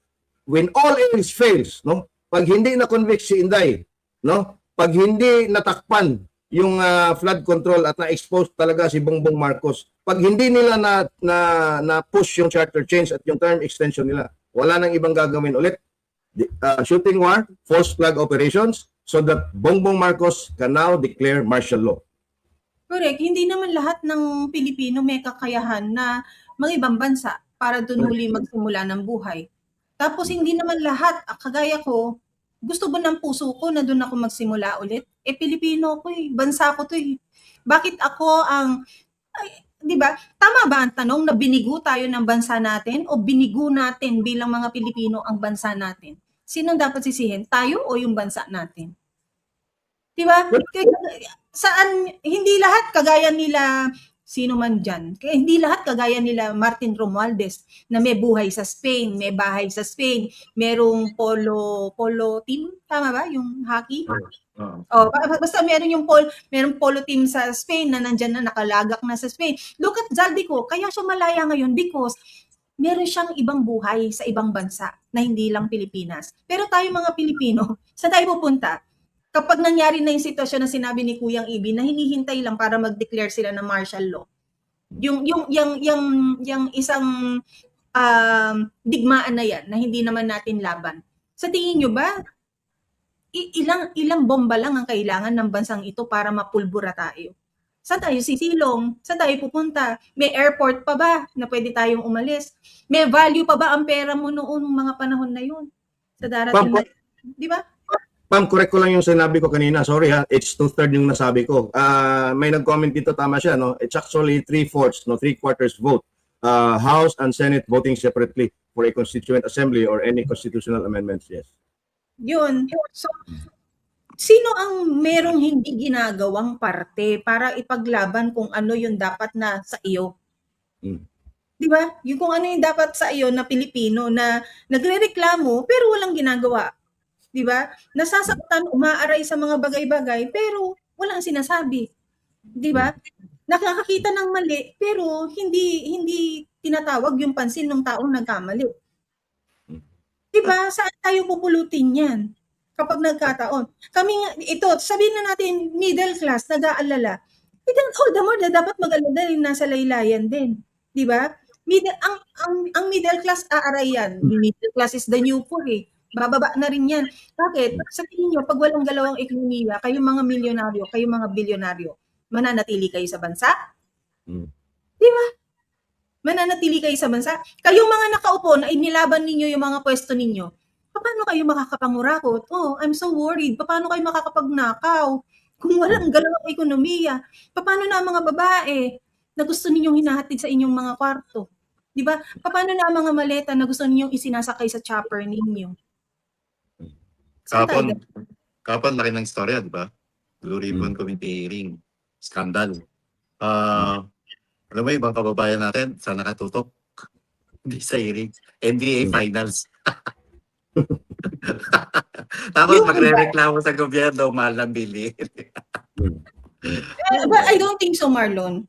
When all else fails, no? Pag hindi na-convict si Inday, no? Pag hindi natakpan yung flood control at na-expose talaga si Bongbong Marcos, pag hindi nila na push yung charter change at yung term extension nila, wala nang ibang gagawin ulit. Shooting war, false flag operations, so that Bongbong Marcos can now declare martial law. Correct. Hindi naman lahat ng Pilipino may kakayahan na mag-ibang bansa para doon muli magsimula ng buhay. Tapos hindi naman lahat, kagaya ko, gusto ba ng puso ko na doon ako magsimula ulit? Pilipino ko bansa ko to Bakit ako di ba? Tama ba ang tanong na binigo tayo ng bansa natin o binigo natin bilang mga Pilipino ang bansa natin? Sino dapat sisihin? Tayo o yung bansa natin? Di ba? Saan, hindi lahat kagaya nila, sino man dyan. Kaya hindi lahat kagaya nila Martin Romualdez na may buhay sa Spain, may bahay sa Spain, merong polo team, tama ba? Yung hockey? Oh, basta merong polo team sa Spain na nandyan na nakalagak na sa Spain. Look at Zaldico, kaya siya malaya ngayon because meron siyang ibang buhay sa ibang bansa na hindi lang Pilipinas. Pero tayo mga Pilipino, saan tayo pupunta? Kapag nangyari na yung sitwasyon na sinabi ni Kuyang Ibi na hinihintay lang para mag-declare sila ng martial law. Yung isang digmaan na yan na hindi naman natin laban. Sa tingin nyo ba, ilang bomba lang ang kailangan ng bansang ito para mapulbura tayo? Saan tayo sisilong? Saan tayo pupunta? May airport pa ba na pwede tayong umalis? May value pa ba ang pera mo noong mga panahon na yun? Sa darating na, di ba? Ma'am, correct ko lang yung sinabi ko kanina. Sorry ha, it's 2/3 yung nasabi ko. May nag-comment dito, tama siya, no? It's actually 3/4, no? 3/4 vote. House and Senate voting separately for a constituent assembly or any constitutional amendments, yes. Yun. So, sino ang merong hindi ginagawang parte para ipaglaban kung ano yung dapat na sa iyo? Di ba? Yung kung ano yung dapat sa iyo na Pilipino na nagrereklamo pero walang ginagawa. Di ba? Nasasaktan, umaaray sa mga bagay-bagay pero walang sinasabi. Di ba? Nakakakita ng mali pero hindi tinatawag yung pansin ng taong nagkamali. Di ba? Saan tayo pupulutin yan? Kapag nagkataon. Kami nga, ito, sabihin na natin, middle class, nag-aalala. All the more na dapat mag-alala rin nasa laylayan din. Di ba? Ang middle class aaray yan. Middle class is the new poor eh. Bababa na rin yan. Bakit? Sa tingin nyo, pag walang galawang ekonomiya, kayong mga milyonaryo, kayong mga bilyonaryo, mananatili kayo sa bansa? Di ba? Mananatili kayo sa bansa? Kayong mga nakaupo na inilaban ninyo yung mga pwesto ninyo, paano kayo makakapangurakot? Oh, I'm so worried. Paano kayo makakapagnakaw? Kung walang galawang ekonomiya, paano na ang mga babae na gusto ninyong hinahatid sa inyong mga kwarto? Di ba? Paano na ang mga maleta na gusto ninyong isinasakay sa chopper ninyo? Kapon laki ng istorya, di ba? Blue Ribbon Committee hearing, skandal. Alam mo, ibang kababayan natin, sana nakatutok. Hindi sa hearing. NBA Finals. Tapos magre-reklamo sa gobyerno, mahal ng bili. But I don't think so, Marlon.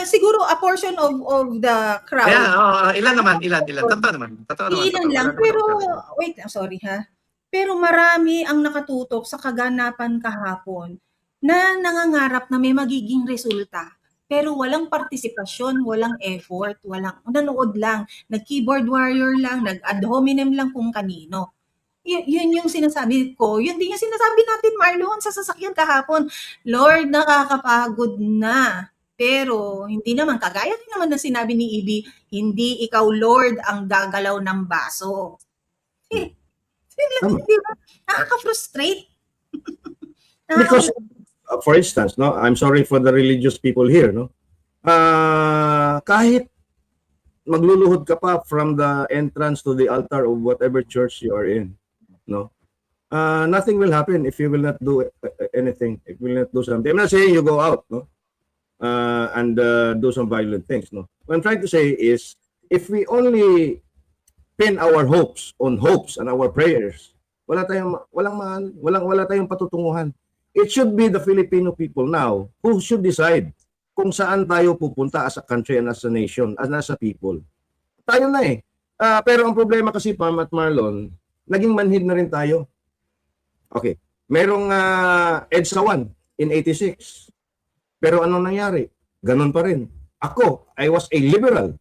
Siguro a portion of the crowd. Yeah, ilan naman. Totoo naman. Ilan lang. Pero, wait, sorry ha. Pero marami ang nakatutok sa kaganapan kahapon na nangangarap na may magiging resulta. Pero walang partisipasyon, walang effort, walang nanood lang, nag-keyboard warrior lang, nag-ad hominem lang kung kanino. Yun yung sinasabi ko. Yun din yung sinasabi natin, Marlon, sa sasakyan kahapon. Lord, nakakapagod na. Pero hindi naman, kagaya din naman na sinabi ni Ibi, hindi ikaw, Lord, ang gagalaw ng baso. Diba? Nakaka-frustrate. Because, for instance, no, I'm sorry for the religious people here, no. Kahit magluluhod ka pa from the entrance to the altar of whatever church you are in, no, nothing will happen if you will not do anything. If you will not do something. I'm not saying you go out, no, and do some violent things, no. What I'm trying to say is, if we only pin our hopes on hopes and our prayers, wala tayong patutunguhan. It should be the Filipino people now who should decide kung saan tayo pupunta as a country and as a nation, as a people. Tayo na eh. Pero ang problema kasi, Pam at Marlon, naging manhid na rin tayo. Okay. Merong EDSA 1 in 86. Pero anong nangyari? Ganun pa rin. Ako, I was a liberal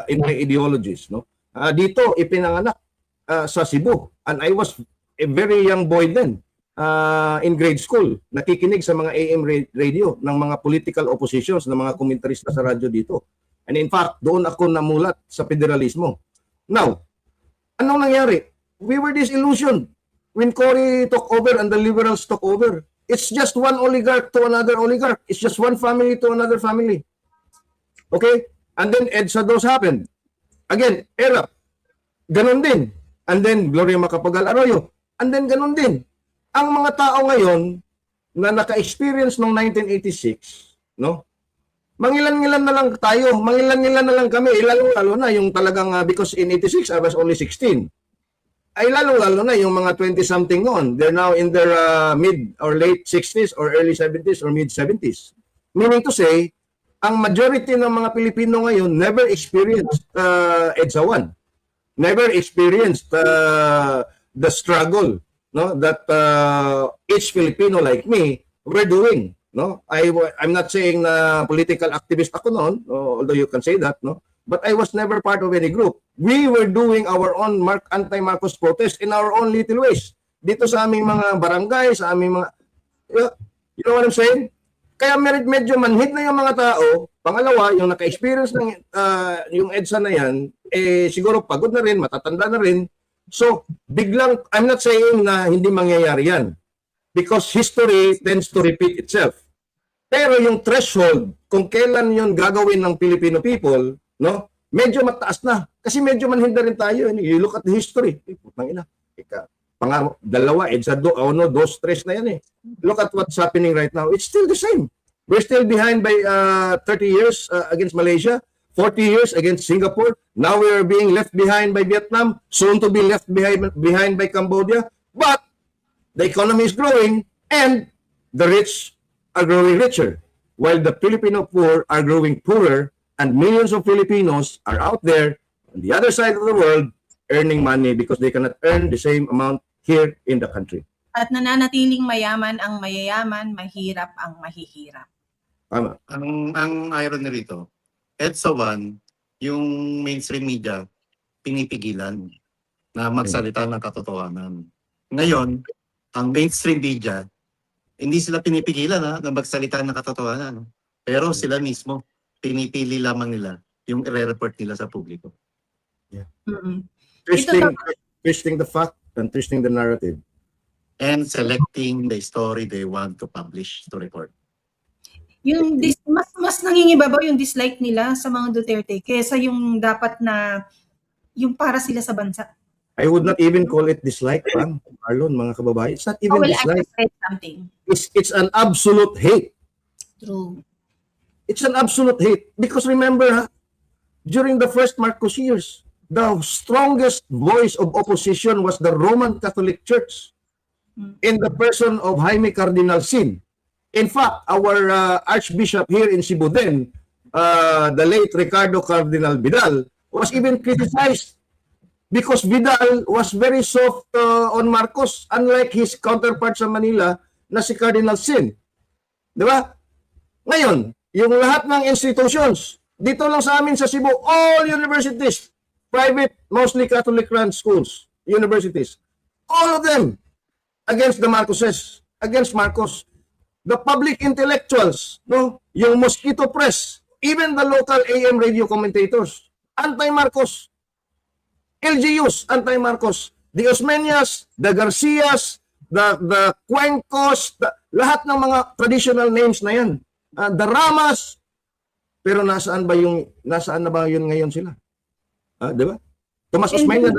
in my ideologies, no? Dito, ipinanganak sa Cebu. And I was a very young boy then. In grade school, nakikinig sa mga AM radio ng mga political oppositions, ng mga komentarista sa radyo dito. And in fact, doon ako namulat sa federalismo. Now, anong nangyari? We were disillusioned when Cory took over and the liberals took over. It's just one oligarch to another oligarch. It's just one family to another family. Okay? And then EDSA 2 happened. Again, ERAP. Ganon din. And then Gloria Macapagal Arroyo. And then ganon din. Ang mga tao ngayon na naka-experience noong 1986, no? Mangilan-ngilan na lang tayo, mangilan-ngilan na lang kami, lalo na yung talagang, because in 86 I was only 16. Ay lalo na yung mga 20-something noon. They're now in their mid or late 60s or early 70s or mid 70s. Meaning to say, ang majority ng mga Pilipino ngayon never experienced EDSA 1. Never experienced the struggle, no, that each Filipino like me were doing. No, I'm not saying na political activist ako noon, although you can say that, no. But I was never part of any group. We were doing our own anti-Marcos protest in our own little ways. Dito sa aming mga barangay, sa aming mga, you know what I'm saying? Kaya medyo manhid na yung mga tao. Pangalawa, yung naka-experience ng yung EDSA na yan, siguro pagod na rin, matatanda na rin. So, biglang, I'm not saying na hindi mangyayari yan. Because history tends to repeat itself. Pero yung threshold, kung kailan yun gagawin ng Filipino people, no, medyo mataas na. Kasi medyo manhid na rin tayo. You look at the history. Putang ina. Dalawa, EDSA 2, 3 na yan eh. Look at what's happening right now. It's still the same. We're still behind by 30 years against Malaysia, 40 years against Singapore. Now we are being left behind by Vietnam, soon to be left behind by Cambodia. But the economy is growing and the rich are growing richer, while the Filipino poor are growing poorer, and millions of Filipinos are out there on the other side of the world earning money because they cannot earn the same amount here in the country. At nananatiling mayaman ang mayayaman, mahirap ang mahihirap. Tama. Ang irony rito, EDSA 1, yung mainstream media, pinipigilan na magsalita ng katotohanan. Ngayon, ang mainstream media, hindi sila pinipigilan na magsalita ng katotohanan. Pero sila mismo, pinipili lamang nila yung i-report nila sa publiko. Mm-mm. Twisting the fact and twisting the narrative. And selecting the story they want to publish to report. Yung mas nangingibabaw yung dislike nila sa mga Duterte kaysa yung dapat na yung para sila sa bansa. I would not even call it dislike, Marlon, mga kababayan. It's not even I dislike. just read something. It's an absolute hate. True. It's an absolute hate. Because remember, during the first Marcos years, the strongest voice of opposition was the Roman Catholic Church in the person of Jaime Cardinal Sin. In fact, our Archbishop here in Cebu then, the late Ricardo Cardinal Vidal, was even criticized because Vidal was very soft on Marcos, unlike his counterpart sa Manila na si Cardinal Sin. Di ba? Ngayon, yung lahat ng institutions, dito lang sa amin sa Cebu, all universities, private, mostly Catholic run schools, universities, all of them against the Marcoses, against Marcos. The public intellectuals, no, yung Mosquito Press, even the local AM radio commentators, anti-Marcos. LGUs, anti-Marcos. The Osmeñas, the Garcias, the Cuencos, lahat ng mga traditional names na yan. The Ramas. Pero nasaan na ba yun ngayon sila? Di ba? Tomas Osmeña.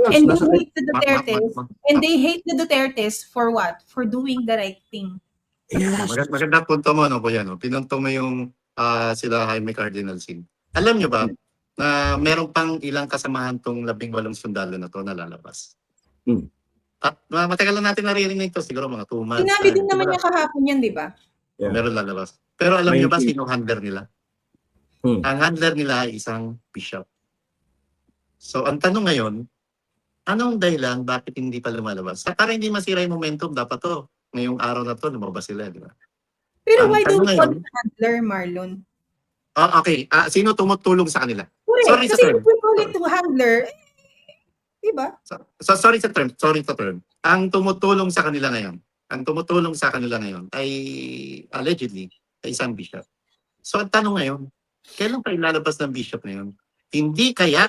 And they hate the Dutertes. And they hate the Dutertes for what? For doing the right thing. Yes. Maganda punto mo, no, Boyan, no? Pinunto mo yung sila Jaime Cardinal Sin. Alam nyo ba na meron pang ilang kasamahan tong 18 sundalo na to na lalabas? At matagal na natin naririnig ito, siguro mga 2 months. Sinabi din naman niya kahapon yan, di ba? Yeah. Meron lalabas. Pero alam nyo ba 19. sino handler nila? Ang handler nila ay isang bishop. So ang tanong ngayon, anong dahilan bakit hindi pa lumalabas? Para hindi masira yung momentum, dapat to. Ngayong araw na to, lumabas sila, di ba? Pero Ang why tanong don't ngayon, you handler, Marlon? Okay, sino tumutulong sa kanila? Correct. Sorry sa Kasi term. if we call it to handler, di ba? Sorry sa term. Ang tumutulong sa kanila ngayon ay allegedly ay isang bishop. So ang tanong ngayon, kailan pa ilalabas ng bishop na yun? Hindi kaya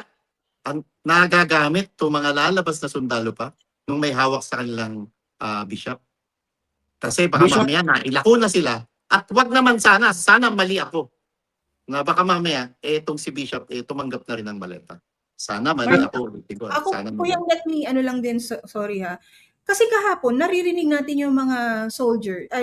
ang nagagamit itong mga lalabas na sundalo pa nung may hawak sa kanilang bishop? Kasi baka Bishop? mamaya na ilako na sila at wag naman sana mali ako. Na baka mamaya itong si bishop tumanggap na rin ng maleta. Sana mali ako. Ako Sana po yung let me, ano lang din, sorry ha. Kasi kahapon, naririnig natin yung mga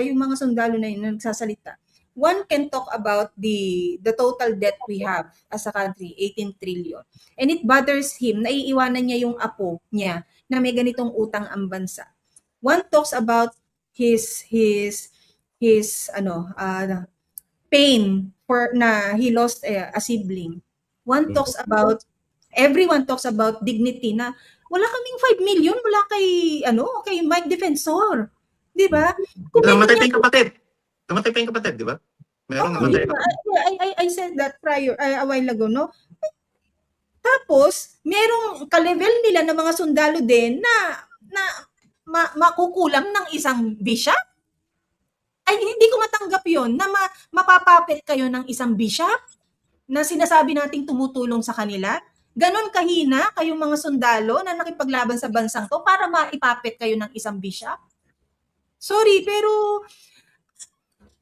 yung mga sundalo na yun na nagsasalita. One can talk about the total debt we have as a country, 18 trillion. And it bothers him, naiiwanan niya yung apo niya na may ganitong utang ang bansa. One talks about his pain for na he lost a sibling. Everyone talks about dignity na wala kaming 5 million mula kay Mike Defensor. 'Di ba? Namatay pa yung kapatid. Namatay pa yung kapatid, di ba? Meron namatay pa. I said that a while ago, no? Tapos, merong ka-level nila ng mga sundalo din na makukulang ng isang bishop. Ay, hindi ko matanggap yon na mapapapit kayo ng isang bishop na sinasabi nating tumutulong sa kanila. Ganon kahina kayong mga sundalo na nakipaglaban sa bansang to para maipapit kayo ng isang bishop. Sorry, pero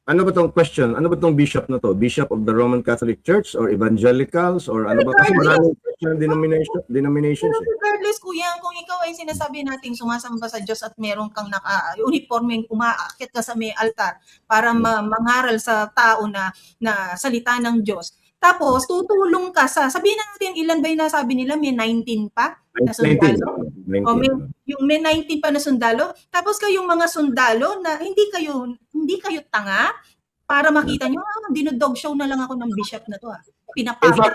Ano ba tong question? Ano ba tong bishop na to? Bishop of the Roman Catholic Church or evangelicals or ano ba? Kasi maraming Christian denominations. pero regardless, kuya, kung ikaw ay sinasabi nating sumasamba sa Diyos at meron kang naka-uniformeng umaakit ka sa may altar para mangaral sa tao na salita ng Diyos. Tapos, tutulong ka sabihin na natin ilan ba yung nasabi nila? May 19 pa na sundalo. 19. Yung may 19 pa na sundalo. Tapos kayong mga sundalo na hindi kayo tanga para makita nyo, dinodog show na lang ako ng bishop na to. Pinapagod.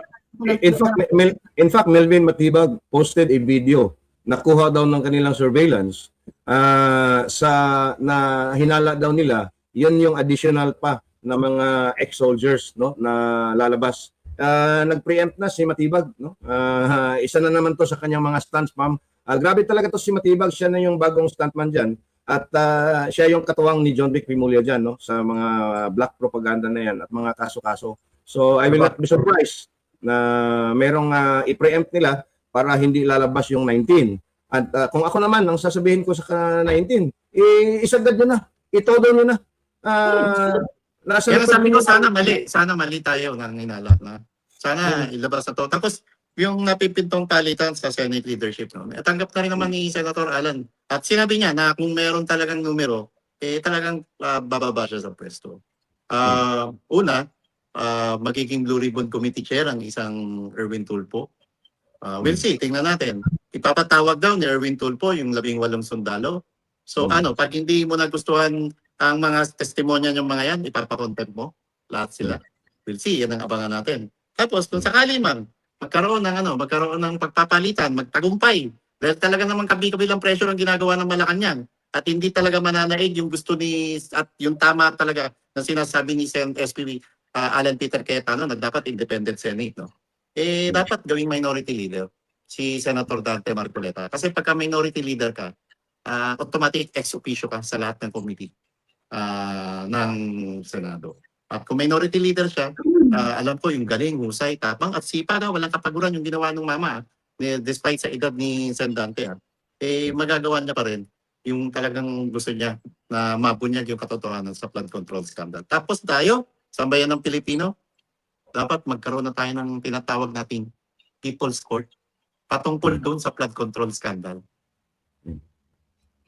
In fact, Melvin Matibag posted a video nakuha daw ng kanilang surveillance na hinala daw nila, yun yung additional pa na mga ex-soldiers, no, na lalabas. Nag-preempt na si Matibag, no? Isa na naman to sa kanyang mga stunts, ma'am. Grabe talaga to si Matibag, siya na yung bagong stuntman diyan at siya yung katuwang ni John Vic Remulla diyan, no, sa mga black propaganda na yan at mga kaso-kaso. So I will not be surprised na merong i-preempt nila para hindi lalabas yung 19. At kung ako naman, ang sasabihin ko sa 19, isagad nyo na, itodo nyo na. Kaya sabi ko, sana mali tayo ng hinala na. Sana ilabas na to. Tapos, yung napipintong palitan sa Senate leadership, no? Tanggap na rin naman ni Senator Alan. At sinabi niya na kung meron talagang numero, talagang bababa siya sa pwesto. Una, magiging Blue Ribbon Committee Chair ang isang Erwin Tulfo. We'll see, tingnan natin. Ipapatawag daw ni Erwin Tulfo yung 18 sundalo. So pag hindi mo nagustuhan ang mga testimonya ng mga yan, ipapakontempt mo lahat sila. We'll see, yan ang abangan natin. Tapos kung sakali man magkaroon ng pagpapalitan, magtagumpay. Dahil talaga naman kabi-kabilang pressure ang ginagawa ng Malacanang at hindi talaga mananaig yung gusto at yung tama talaga na sinasabi ni SPV Alan Peter Cayetano na dapat independent Senate, no? Dapat gawing minority leader si Senator Dante Marcoleta. Kasi pagka minority leader ka, automatic ex officio ka sa lahat ng committee ng Senado. At kung minority leader siya, alam ko yung galing, husay, tapang at sipa daw, walang kapaguran yung ginawa ng mama. Despite sa edad ni Sen Dante, magagawa niya pa rin yung talagang gusto niya na mabunyag yung katotohanan sa flood control scandal. Tapos tayo, sambayan ng Pilipino, dapat magkaroon na tayo ng tinatawag nating People's Court patungkol doon sa flood control scandal.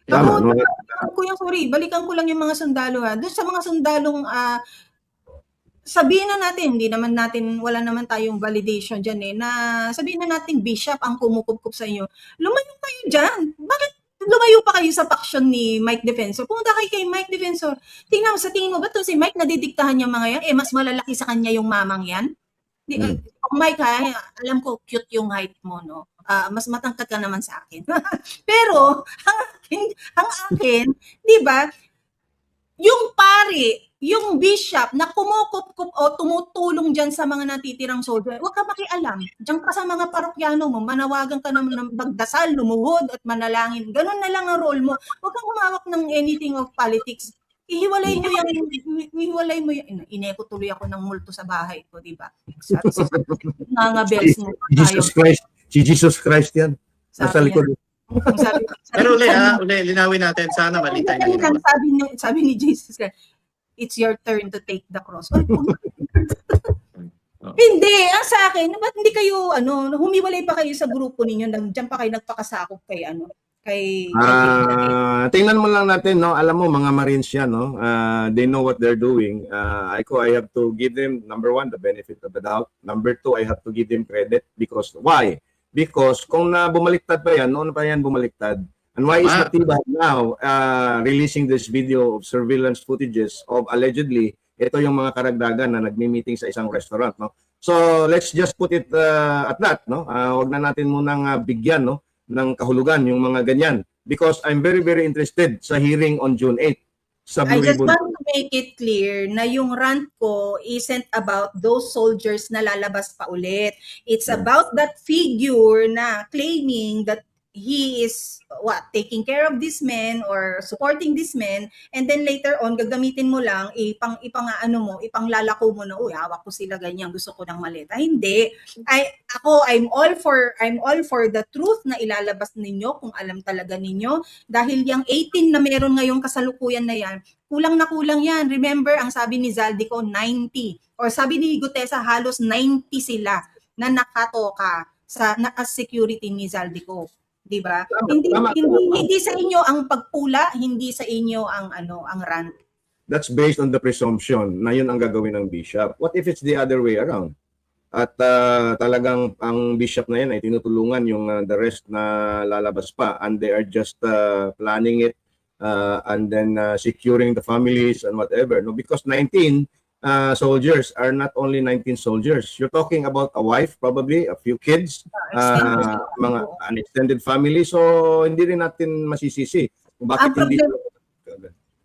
Kuya, sorry, balikan ko lang yung mga sundalo Doon sa mga sundalong sabihin na natin, wala naman tayong validation dyan na sabihin na natin bishop ang kumukup sa inyo. Lumayo kayo dyan. Bakit lumayo pa kayo sa faction ni Mike Defensor? Pumunta kayo kay Mike Defensor. Tingin mo ba to si Mike nadidiktahan yung mga yan? Mas malalaki sa kanya yung mamang yan? Mike, alam ko cute yung height mo, no? Mas matangkad ka naman sa akin. Pero ang akin, 'di ba? Yung pari, yung bishop na kumukup o tumutulong diyan sa mga natitirang soldier, huwag ka makialam. Diyan ka sa mga parokyano mo, manawagan ka naman ng magdasal, lumuhod at manalangin. Ganun na lang ang role mo. Huwag kang humawak ng anything of politics. Ihiwalay mo yan. Ineko tuloy ako ng multo sa bahay ko, di ba? Bells mo. Si Jesus Christ yan. Nasa likod. Pero uli, linawin natin. Sana mali tayo. Sabi ni Jesus Christ, it's your turn to take the cross. Hindi, sa akin, ba't hindi kayo, humiwalay pa kayo sa grupo ninyo, diyan pa kayo nagpakasakop kay kay Tingnan mo lang natin, no? Alam mo, mga Marines yan, no? They know what they're doing. I have to give them, number one, the benefit of the doubt. Number two, I have to give them credit. Because, why? Because kung bumaliktad pa yan, noon pa yan bumaliktad. And why is Matibag now releasing this video of surveillance footages of allegedly, ito yung mga karagdagan na nagmi-meeting sa isang restaurant, no? So, let's just put it at that, no? Huwag na natin munang bigyan, no, ng kahulugan yung mga ganyan. Because I'm very, very interested sa hearing on June 8 sa I Blue just Ribbon. want to make it clear na yung rant ko isn't about those soldiers na lalabas pa ulit. It's about that figure na claiming that he is taking care of this men or supporting this men, and then later on gagamitin mo lang ipanglalako mo na hawak ko sila ganyan, gusto ko ng maleta. Hindi. I'm all for the truth na ilalabas ninyo kung alam talaga ninyo, dahil yung 18 na meron ngayong kasalukuyan na yan, kulang na kulang yan. Remember, ang sabi ni Zaldico 90, or sabi ni Gutesa halos 90 sila na nakatoka sa security ni Zaldico. Di ba? Hindi sa inyo ang pagpula, hindi sa inyo ang rant. That's based on the presumption na yun ang gagawin ng bishop. What if it's the other way around? At talagang ang bishop na yan ay tinutulungan yung the rest na lalabas pa, and they are just planning it and then securing the families and whatever. No, because 19 soldiers are not only 19 soldiers. You're talking about a wife, probably a few kids, mga an extended family. So hindi rin natin masisisi kung bakit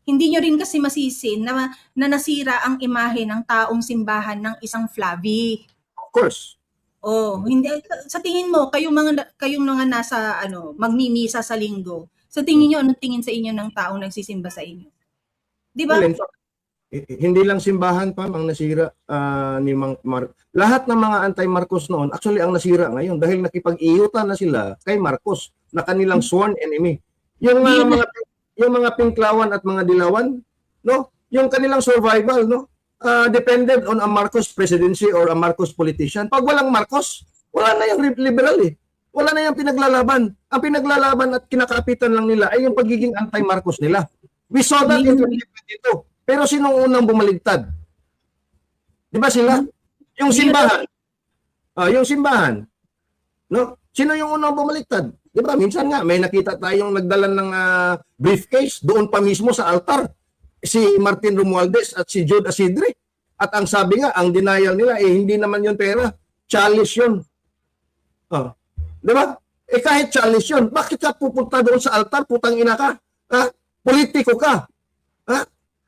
hindi nyo rin kasi masisi na nasira ang imahe ng taong simbahan ng isang Flavi. Of course. Oh, hindi sa tingin mo kayong mga nasa magmimisa sa linggo. Sa tingin niyo anong tingin sa inyo ng taong nagsisimba sa inyo? 'Di ba? Well, hindi lang simbahan pa ang nasira ni lahat ng mga anti-Marcos noon, actually ang nasira ngayon dahil nakipag-iyutan na sila kay Marcos na kanilang sworn enemy. Yung mga Pinklawan at mga Dilawan, no? Yung kanilang survival, no? Depended on a Marcos presidency or a Marcos politician. Pag walang Marcos, wala na yung liberal eh. Wala na yung pinaglalaban. Ang pinaglalaban at kinakapitan lang nila ay yung pagiging anti-Marcos nila. We saw that in 2022. Pero sinong unang bumaligtad? Di ba sila? Yung simbahan. Yung simbahan. No? Sino yung unang bumaligtad? Di ba? Minsan nga, may nakita tayong nagdala ng briefcase doon pa mismo sa altar. Si Martin Romualdez at si Jude Asidre. At ang sabi nga, ang denial nila, hindi naman yung pera. Chalice yun. Di ba? Kahit chalice yun, bakit ka pupunta doon sa altar? Putang ina ka. Politiko ka.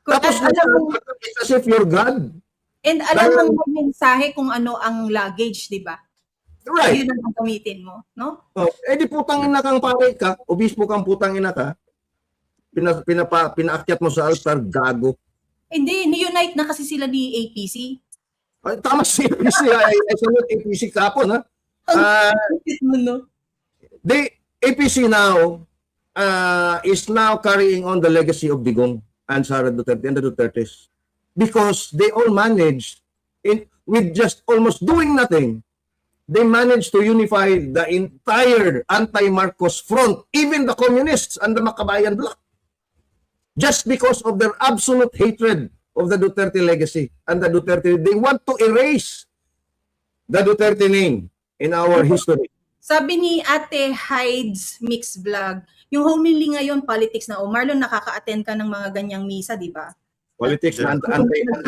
Tapos as if you're God. And alam mo mensahe kung ano ang luggage, di ba? Right. Yun ang gagamitin mo, no? Di putang ina kang pare ka, obispo kang putang ina ka, pinaakyat mo sa altar, gago. Hindi, ni-unite na kasi sila ni APC. Tama si APC, I salute APC kapon, ha? The APC now is now carrying on the legacy of Digong and Sara Duterte and the Dutertes, because they all managed with just almost doing nothing. They managed to unify the entire anti-Marcos front, even the communists and the Makabayan bloc, just because of their absolute hatred of the Duterte legacy and the Duterte. They want to erase the Duterte name in our history. Sabi ni Ate Hides Mix Vlog, yung homily ngayon, politics na. Marlon, nakaka-attend ka ng mga ganyang misa, di ba? Politics na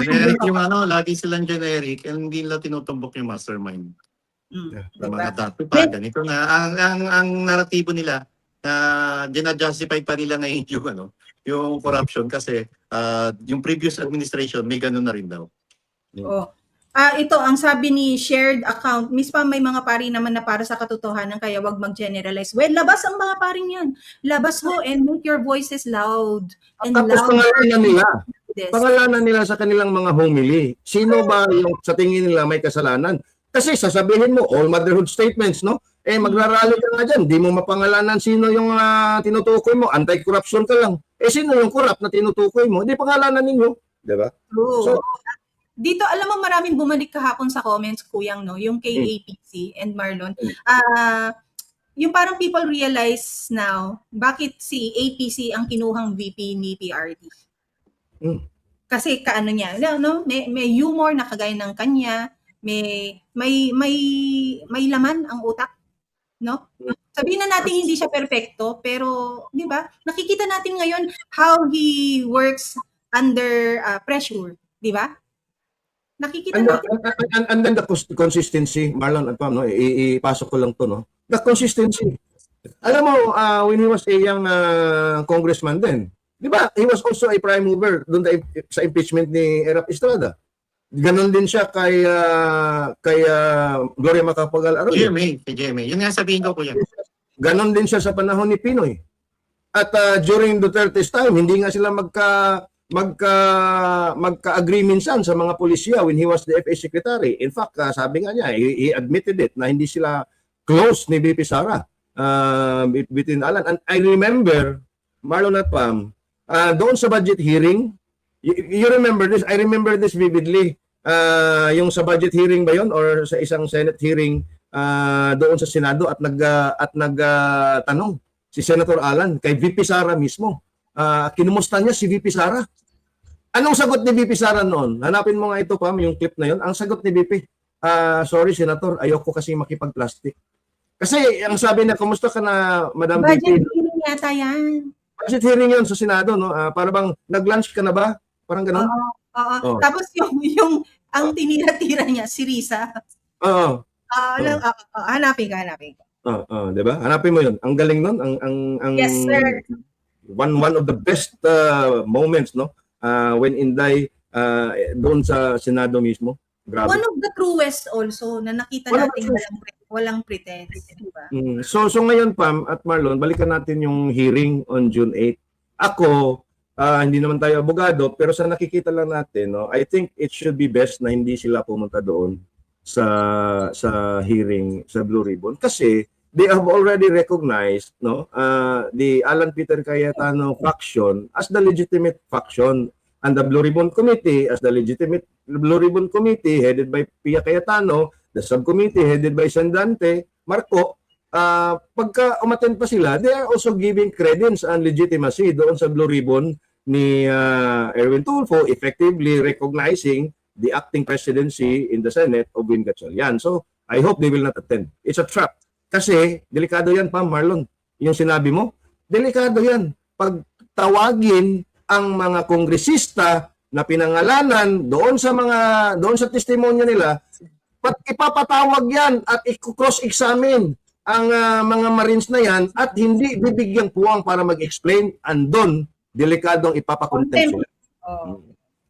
Generic yung lagi silang generic, and hindi nila tinutumbok yung mastermind. Mga dati pa, ganito na. Ang naratibo nila, gina-justify pa nila ngayon yung corruption kasi yung previous administration may ganun na rin daw. Ito, ang sabi ni shared account, mispa may mga pari naman na para sa katotohanan, kaya wag mag-generalize. Well, labas ang mga paring yan. Labas mo and make your voices loud. And tapos loud. Pangalanan nila sa kanilang mga homily. Sino ba yung sa tingin nila may kasalanan? Kasi sasabihin mo, all motherhood statements, no? Magrarally ka nga dyan, di mo mapangalanan sino yung tinutukoy mo, anti-corruption ka lang. Sino yung corrupt na tinutukoy mo? Di pangalanan ninyo. Diba? So, dito, alam mo, maraming bumalik kahapon sa comments, Kuyang, no? Yung kay APC and Marlon. yung parang people realize now, bakit si APC ang kinuhang VP ni PRD? Mm. Kasi kaano niya, no? May humor na kagaya ng kanya, may laman ang utak, no? Sabihin na natin hindi siya perpekto, pero 'di ba? Nakikita natin ngayon how he works under pressure, 'di ba? Nakikita And, natin. and then the consistency, Marlon at Pam, no? Ipasok ko lang to, no? The consistency. Alam mo, when he was a young congressman din, di ba? He was also a prime mover doon sa impeachment ni Erap Estrada. Ganon din siya kay Gloria Macapagal-Arroyo. GMA. Yun nga sabihin ko, kuya. Ganon din siya sa panahon ni Pinoy. At during Duterte's time, hindi nga sila magka-agree minsan sa mga pulisya when he was the FA Secretary. In fact, sabi nga niya, he admitted it na hindi sila close ni VP Sara between Alan. And I remember, Marlon at Pam, doon sa budget hearing, you remember this? I remember this vividly. Yung sa budget hearing ba yon or sa isang Senate hearing doon sa Senado at nagtanong si Senator Alan kay VP Sara mismo. Kinumusta niya si VP Sara. Anong sagot ni VP Sara noon? Hanapin mo nga ito, Pam, yung clip na yon. Ang sagot ni VP, sorry Senator, ayoko kasi makipag-plastic. Kasi ang sabi niya, kumusta ka na, Madam Budget VP? hearing yata yan. Budget hearing yon sa Senado, no? Para bang nag-lunch ka na ba? Parang gano'n? Oo. Oh. Tapos yung ang tinira-tira niya si Risa. Oo. Hanapin ka. Oo, 'di ba? Hanapin mo 'yon. Ang galing noon, ang Yes, sir. one of the best moments, no? When Inday doon sa Senado mismo. Grabe. One of the truest also na nakita One of natin the walang pretense, di ba? So ngayon, Pam at Marlon, balikan natin yung hearing on June 8. Ako, hindi naman tayo abogado, pero sa nakikita lang natin, no, I think it should be best na hindi sila pumunta doon sa hearing sa Blue Ribbon kasi they have already recognized, no, the Alan Peter Cayetano faction as the legitimate faction and the Blue Ribbon Committee as the legitimate Blue Ribbon Committee headed by Pia Cayetano, the subcommittee headed by Sandante Marco. Pagka umattend pa sila, they are also giving credence and legitimacy doon sa Blue Ribbon ni Erwin Tulfo, effectively recognizing the acting presidency in the Senate of Win Gatchalian. So, I hope they will not attend. It's a trap. Kasi, delikado yan, Pam, Marlon. Yung sinabi mo, delikado yan. Pag tawagin ang mga kongresista na pinangalanan doon sa testimonya nila, ipapatawag yan at i-cross-examine ang mga Marines na yan at hindi bibigyan puwang para mag-explain, andon delikadong ipapakontempt sila.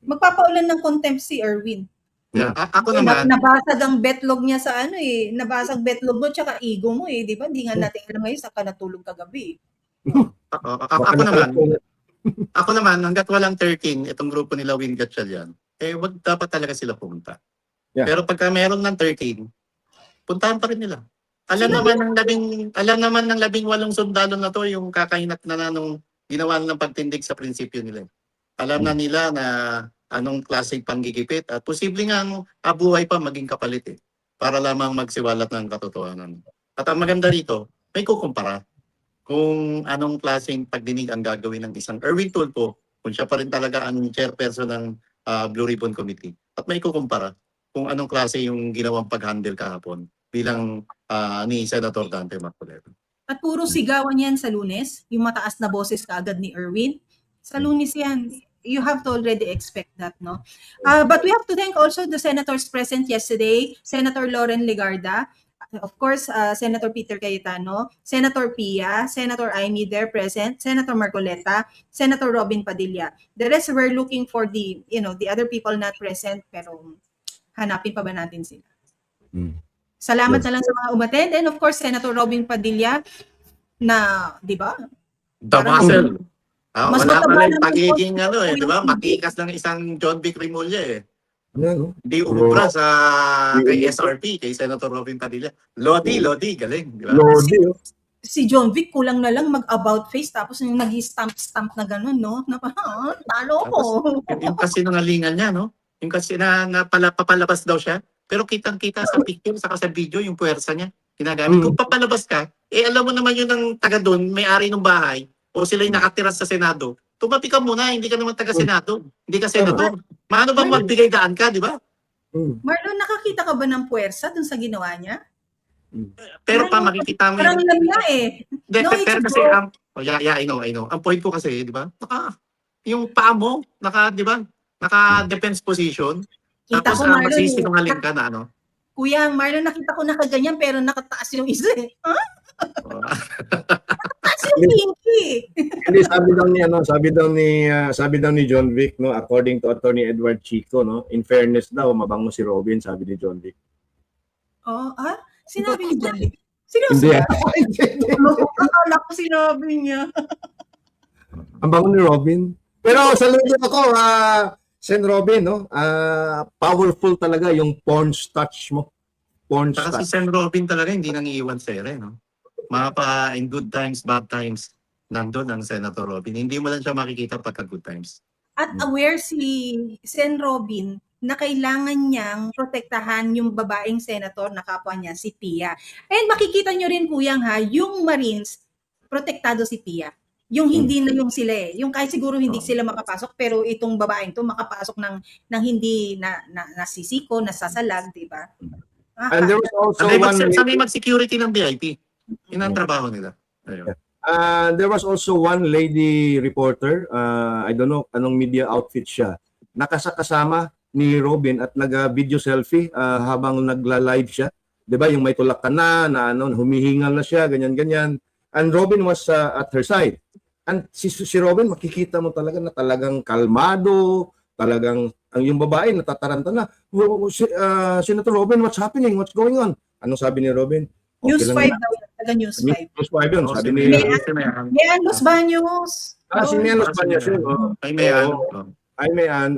Magpapaulan ng contempt si Erwin. Yeah. Ako naman, Nabasag ang betlog niya sa nabasag betlog mo tsaka ego mo di ba? Hindi nga natin alam ngayon saan ka natulog kagabi. ako naman, hanggat walang 13, itong grupo nila Win Gatchalian, wag dapat talaga sila pumunta. Yeah. Pero pagka meron ng 13, puntahan pa rin nila. Alam naman ng 18 sundalo na to yung kakahinat na nung ginawa ng pagtindig sa prinsipyo nila. Alam na nila na anong klaseng panggigipit at posibleng ang abuhay pa maging kapalit para lamang magsiwalat ng katotohanan. At ang maganda rito, may kukumpara kung anong klaseng pagdinig ang gagawin ng isang Erwin Tulfo, kung siya pa rin talaga ang chairperson ng Blue Ribbon Committee. At may kukumpara kung anong klase yung ginawang pag-handle kahapon bilang ni Senator Dante Marcoleta. At puro sigawan yan sa Lunes, yung mataas na boses kaagad ni Erwin. Sa Lunes yan. You have to already expect that, no? But we have to thank also the senators present yesterday, Senator Loren Legarda, of course, Senator Peter Cayetano, Senator Pia, Senator Amy there present, Senator Marcoleta, Senator Robin Padilla. The rest we're looking for the other people not present, pero hanapin pa ba natin sila? Salamat na lang sa mga umattend. And of course, Senator Robin Padilla na, di ba? The muscle. Mas Wala mataba pala yung naman pagiging po. di ba? Matikas ng isang John Vic Rimulya Ano? Hindi umubra sa kay SRP, kay Senator Robin Padilla. Lodi, galing. Di ba? Lodi, Si John Vic kulang na lang mag-about face tapos yung nag-stamp na gano'n, no? Na parang, talo ko. Yung kasi nangalingan niya, no? Yung kasi papalabas daw siya. Pero kitang-kita sa picture, saka sa video, yung puwersa niya. Ginagamit. Kung papalabas ka, alam mo naman yun ng taga doon, may-ari ng bahay, o sila yung nakatira sa Senado, tumapi ka muna, hindi ka naman taga-Senado, hindi ka senador. Maano ba magbigay daan ka, di ba? Marlon, nakakita ka ba ng puwersa dun sa ginawa niya? Pero pa makikita mo Parang yun. alam niya eh. Pero it's a kasi, joke. I know. Ang point ko kasi, di ba? Yung paa mo, di ba? Naka-defense position. Kita Tapos ko, Marlon, magsisinungaling ka na, ano? Kuya, Marlon, nakita ko nakaganyan pero nakataas yung isa eh. Ha? Taas yung pinky. Hindi, sabi daw ni John Vic, no, according to Attorney Edward Chico, no, in fairness daw, mabango si Robin, sabi ni John Vic. Sinabi ni John Vic. Seryoso Hindi. ba? Akala ko sinabi niya. Ang bango ni Robin. Pero saludo ako, Sen Robin, no? Powerful talaga yung porn touch mo. Porn Saka si touch. Sen Robin talaga hindi nang iiwan sa ere, no? In good times, bad times, nandun ang Senator Robin. Hindi mo lang siya makikita pagka good times. At aware si Sen Robin na kailangan niyang protektahan yung babaeng senator na kapwa niya, si Pia. And makikita niyo rin, Kuyang, yung Marines, protektado si Pia. Yung hindi na yung sila eh. Yung kahit siguro hindi sila makapasok, pero itong babaeng to makapasok ng hindi nasisiko, nasasalag, di ba? And there was also one Sanay mag-security ng VIP. Yun ang trabaho nila. Ayun. there was also one lady reporter, I don't know anong media outfit siya, nakasakasama ni Robin at nag-video selfie habang nagla-live siya. 'Di ba? Yung may tulak ka na humihingal na siya, ganyan-ganyan. And Robin was at her side. And si Robin, makikita mo talaga na talagang kalmado, talagang yung babae natataranta na. Senator Robin, what's happening? What's going on? Anong sabi ni Robin? News lang 5 na. daw. Taga News 5. News 5 yun. Sabi ni... Mayan Los Baños. si Mianos Baños yun. Ay, Mayan.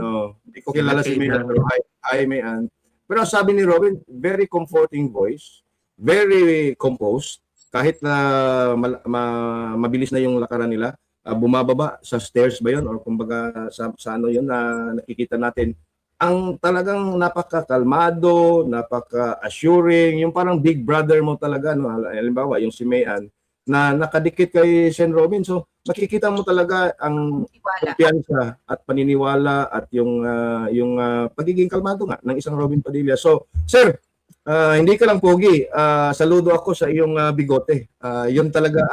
Hindi ko kilala si Mayan. Pero ay, Mayan. Pero sabi ni Robin, very comforting voice, very composed, kahit na mabilis na yung lakaran nila, bumababa sa stairs ba yun? Or kumbaga sa ano yun na nakikita natin, ang talagang napaka-kalmado, napaka-assuring, yung parang big brother mo talaga, no? Halimbawa, yung si Mayan, na nakadikit kay Sen Robin. So, makikita mo talaga ang kumpiyansa at paniniwala at yung pagiging kalmado nga ng isang Robin Padilla. So, sir, hindi ka lang pogi. Saludo ako sa iyong bigote. Yun talaga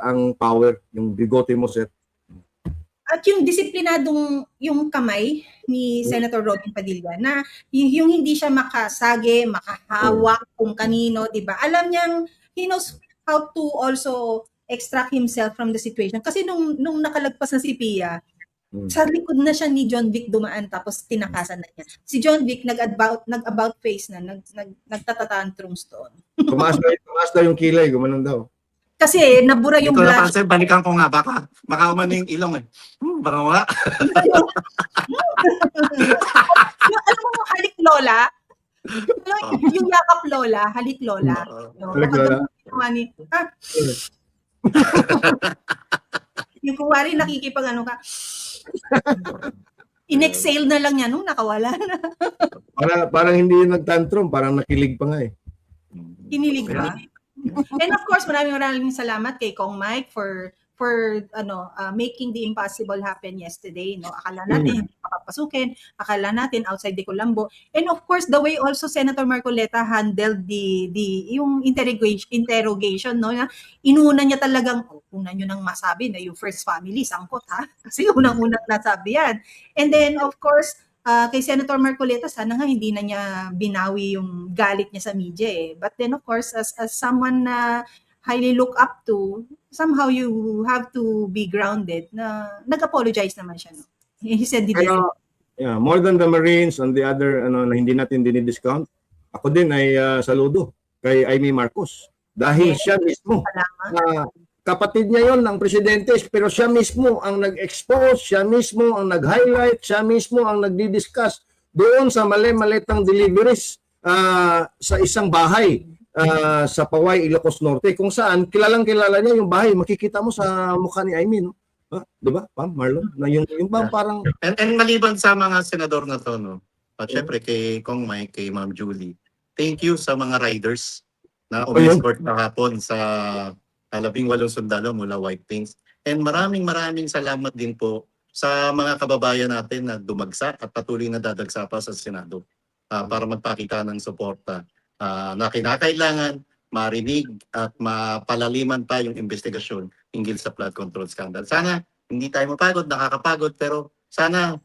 ang power, yung bigote mo, sir. At yung disiplinadong yung kamay ni Senator Robin Padilla na yung hindi siya makasage, makahawak kung kanino, 'di ba? Alam niyang he knows how to also extract himself from the situation. Kasi nung nakalagpas na si Pia, sa likod na siya ni John Vic dumaan tapos tinakasan na niya. Si John Vic nag-about face na, nagtatatantrums doon. Tumaas daw yung kilay, gumanon daw. Kasi nabura yung Ito na blush. pansin, balikan ko nga, baka umano yung ilong eh. Baka nga. Alam mo, halik lola? Yung yakap lola, halik lola. Halik lola. Yung kuwari nakikipag ano ka, in-exhale na lang niya nung nakawala na. Parang hindi nagtantrum, parang nakilig pa nga eh. Kinilig ba? And of course, maraming salamat kay Kong Mike for making the impossible happen yesterday. No, akala natin papapasukin, akala natin outside de Colombo. And of course, the way also Senator Marcoleta handled yung interrogation, no, na inuna niya talagang una niyo nang masabi na yung first family sangkot, ha, kasi unang-unang nasabi yan. And then of course, kay Senator Marcoleta, sana nga hindi na niya binawi yung galit niya sa media eh. But then of course, as someone na highly look up to, somehow you have to be grounded na nag-apologize naman siya. No? He said more than the Marines and the other na hindi natin dinidiscount, ako din ay saludo kay Amy Marcos. Dahil siya mismo, kapatid niya yon ng presidente, pero siya mismo ang nag-expose, siya mismo ang nag-highlight, siya mismo ang nagdi-discuss doon sa mali-malitang deliveries sa isang bahay sa Paway, Ilocos Norte, kung saan kilalang-kilala niya yung bahay. Makikita mo sa mukha ni Amy, no? Di ba, Pam, Marlon? Na yung parang... And maliban sa mga senador na to, no? At syempre kay Kong Mike, kay Ma'am Julie, thank you sa mga riders na Ayun. umiscort kahapon sa 18 sundalo mula White Plains. And maraming salamat din po sa mga kababayan natin na dumagsa at patuloy na dadagsa pa sa Senado para magpakita ng suporta na kinakailangan marinig at mapalaliman pa yung investigasyon hinggil sa flood control scandal. Sana hindi tayo mapagod, nakakapagod, pero sana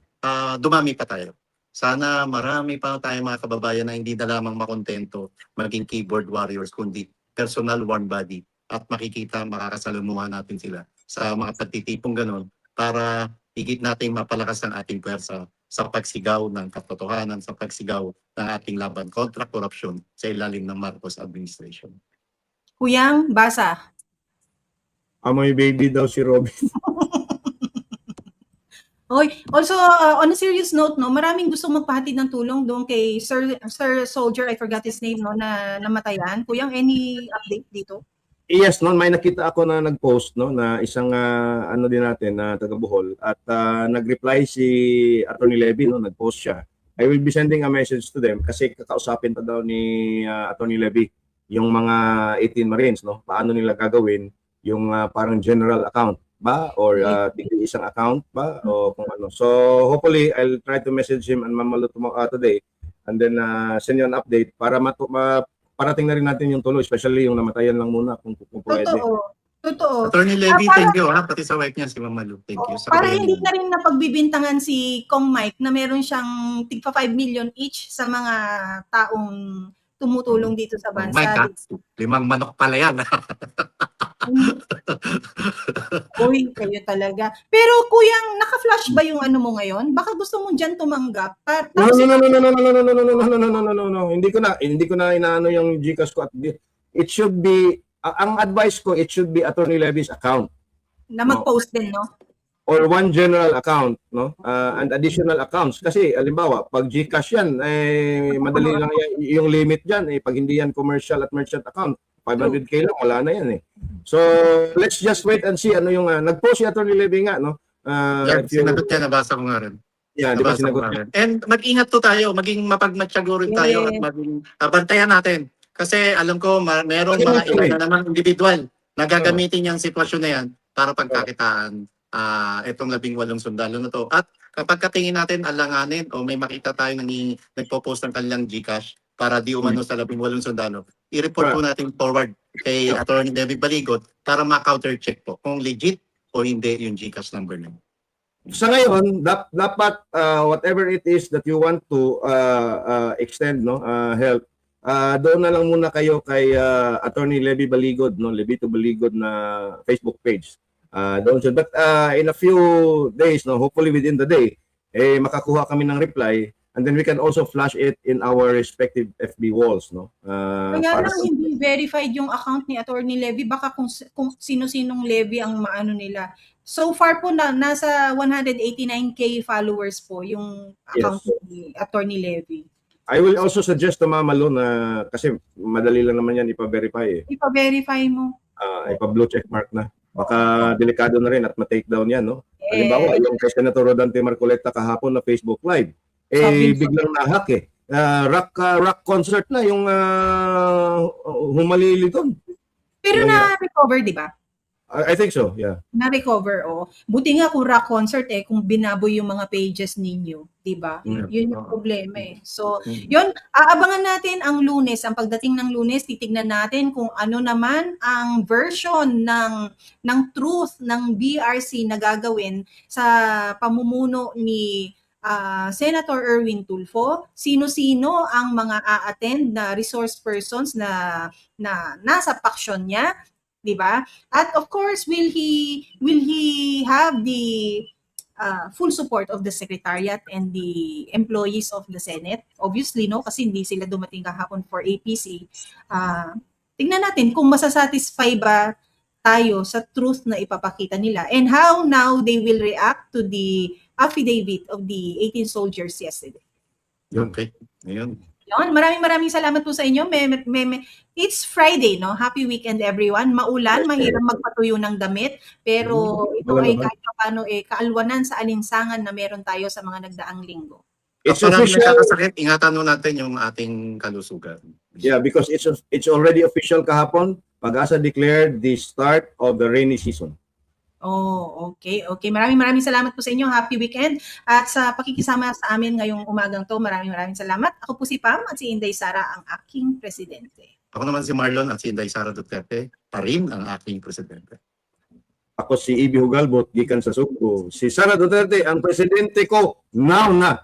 dumami pa tayo. Sana marami pa tayong mga kababayan na hindi na lamang makontento maging keyboard warriors, kundi personal warm body at makikita, makakasalumuha natin sila sa mga pagtitipong ganon para higit nating mapalakas ang ating pwersa sa pagsigaw ng katotohanan, sa pagsigaw ng ating laban kontra korupsyon sa ilalim ng Marcos administration. Kuyang, basa. Amoy baby daw si Robin. Okay. Also, on a serious note, no, maraming gustong magpahatid ng tulong doon kay Sir Soldier, I forgot his name, no, na namatayan. Kuyang, any update dito? Yes, no, may nakita ako na nag-post, no, na isang ano din natin na taga Bohol at nag-reply si Attorney Levy, no, nag-post siya. I will be sending a message to them kasi kakausapin pa daw ni Attorney Levy yung mga 18 Marines, no, paano nila gagawin yung parang general account ba or isang account ba o kung ano. So hopefully I'll try to message him and Mamalo today and then send you an update para parating na rin natin yung tuloy, especially yung namatayan lang muna kung pwede. Totoo. Attorney Levy, thank you pati sa wife niya si Ma'am Malu. Thank you. Para hindi na rin napagbibintangan si Kong Mike na meron siyang tigpa 5 million each sa mga taong tumutulong dito sa bansa. Mike, 5 manok pala yan. Uy, kayo talaga. Pero kuyang, naka-flash ba yung ano mo ngayon? Baka gusto mo dyan tumanggap. No. Hindi ko na inaano yung GCash ko at it should be ang advice ko, it should be Attorney Levy's account na mag-post din, no? or one general account, no? And additional accounts kasi halimbawa, pag GCash yan madali lang yung limit diyan pag hindi yan commercial at merchant account, 500k lang wala na yan So, let's just wait and see ano yung nag-post si Attorney Levy nga, no? Sinagot niya, nabasa ko nga rin. Yeah, di ba Nabasa ko sinagot nga niya? rin. And mag-ingat to tayo, maging mapagmatyago rin tayo at maging bantayan natin. Kasi alam ko, merong mga ilan na naman individual na gagamitin yung sitwasyon na yan para pagkakitaan itong 18 sundalo na to. At kapag katingin natin alanganin o may makita tayo nagpo-post ng kanilang GCash para di umano sa 18 sundalo, i-report po natin forward kay Attorney David Baligot para ma-counter-check po kung legit o hindi yung GCash number nila. Sa ngayon, dapat whatever it is that you want to extend, no, help, doon na lang muna kayo kay Attorney Levy Baligod, no, Levito Baligod na Facebook page. Doon siya. But in a few days, no, hopefully within the day, makakuha kami ng reply and then we can also flash it in our respective FB walls, no. Kaya lang hindi verified yung account ni Attorney Levy, baka kung sino-sinong Levy ang maano nila. So far po nasa 189k followers po yung account ni Attorney Levy. I will also suggest to Mama Lu na kasi madali lang naman yan ipa-verify Ipa-verify mo. Ipa-blue check mark na. Baka delikado na rin at ma-take down yan, no? Halimbawa, yung kay Senator Rodante Marcoleta kahapon na Facebook Live, biglang nahack rock concert na yung humalili doon. Pero na-recover, di ba? I think so, yeah. Na-recover, Buti nga kung rock concert kung binaboy yung mga pages ninyo, di ba? Yun yung problema So, yun, aabangan natin ang Lunes. Ang pagdating ng Lunes, titignan natin kung ano naman ang version ng truth ng BRC na gagawin sa pamumuno ni Senator Erwin Tulfo, sino-sino ang mga a-attend na resource persons na nasa paksyon niya, di ba? At of course, will he have the full support of the Secretariat and the employees of the Senate? Obviously, no, kasi hindi sila dumating kahapon for APC. Tingnan natin kung masasatisfy ba tayo sa truth na ipapakita nila and how now they will react to the affidavit of the 18 soldiers yesterday. Okay. Ayun. Yun, maraming salamat po sa inyo. It's Friday, no? Happy weekend everyone. Maulan, mahirap magpatuyo ng damit, pero ito ay kahit paano kaalwanan sa alinsangan na meron tayo sa mga nagdaang linggo. It's Kapag official. nagkakasakit, ingatan nun natin yung ating kalusugan. Yeah, because it's already official kahapon. Pag-asa declared the start of the rainy season. Oh, okay. Okay. Maraming salamat po sa inyo. Happy weekend. At sa pakikisama sa amin ngayong umagang to, maraming salamat. Ako po si Pam at si Inday Sara, ang aking presidente. Ako naman si Marlon at si Inday Sara Duterte, pa rin ang aking presidente. Ako si Ibi Hugalbot, gikan sa Subo. Si Sara Duterte, ang presidente ko, now na.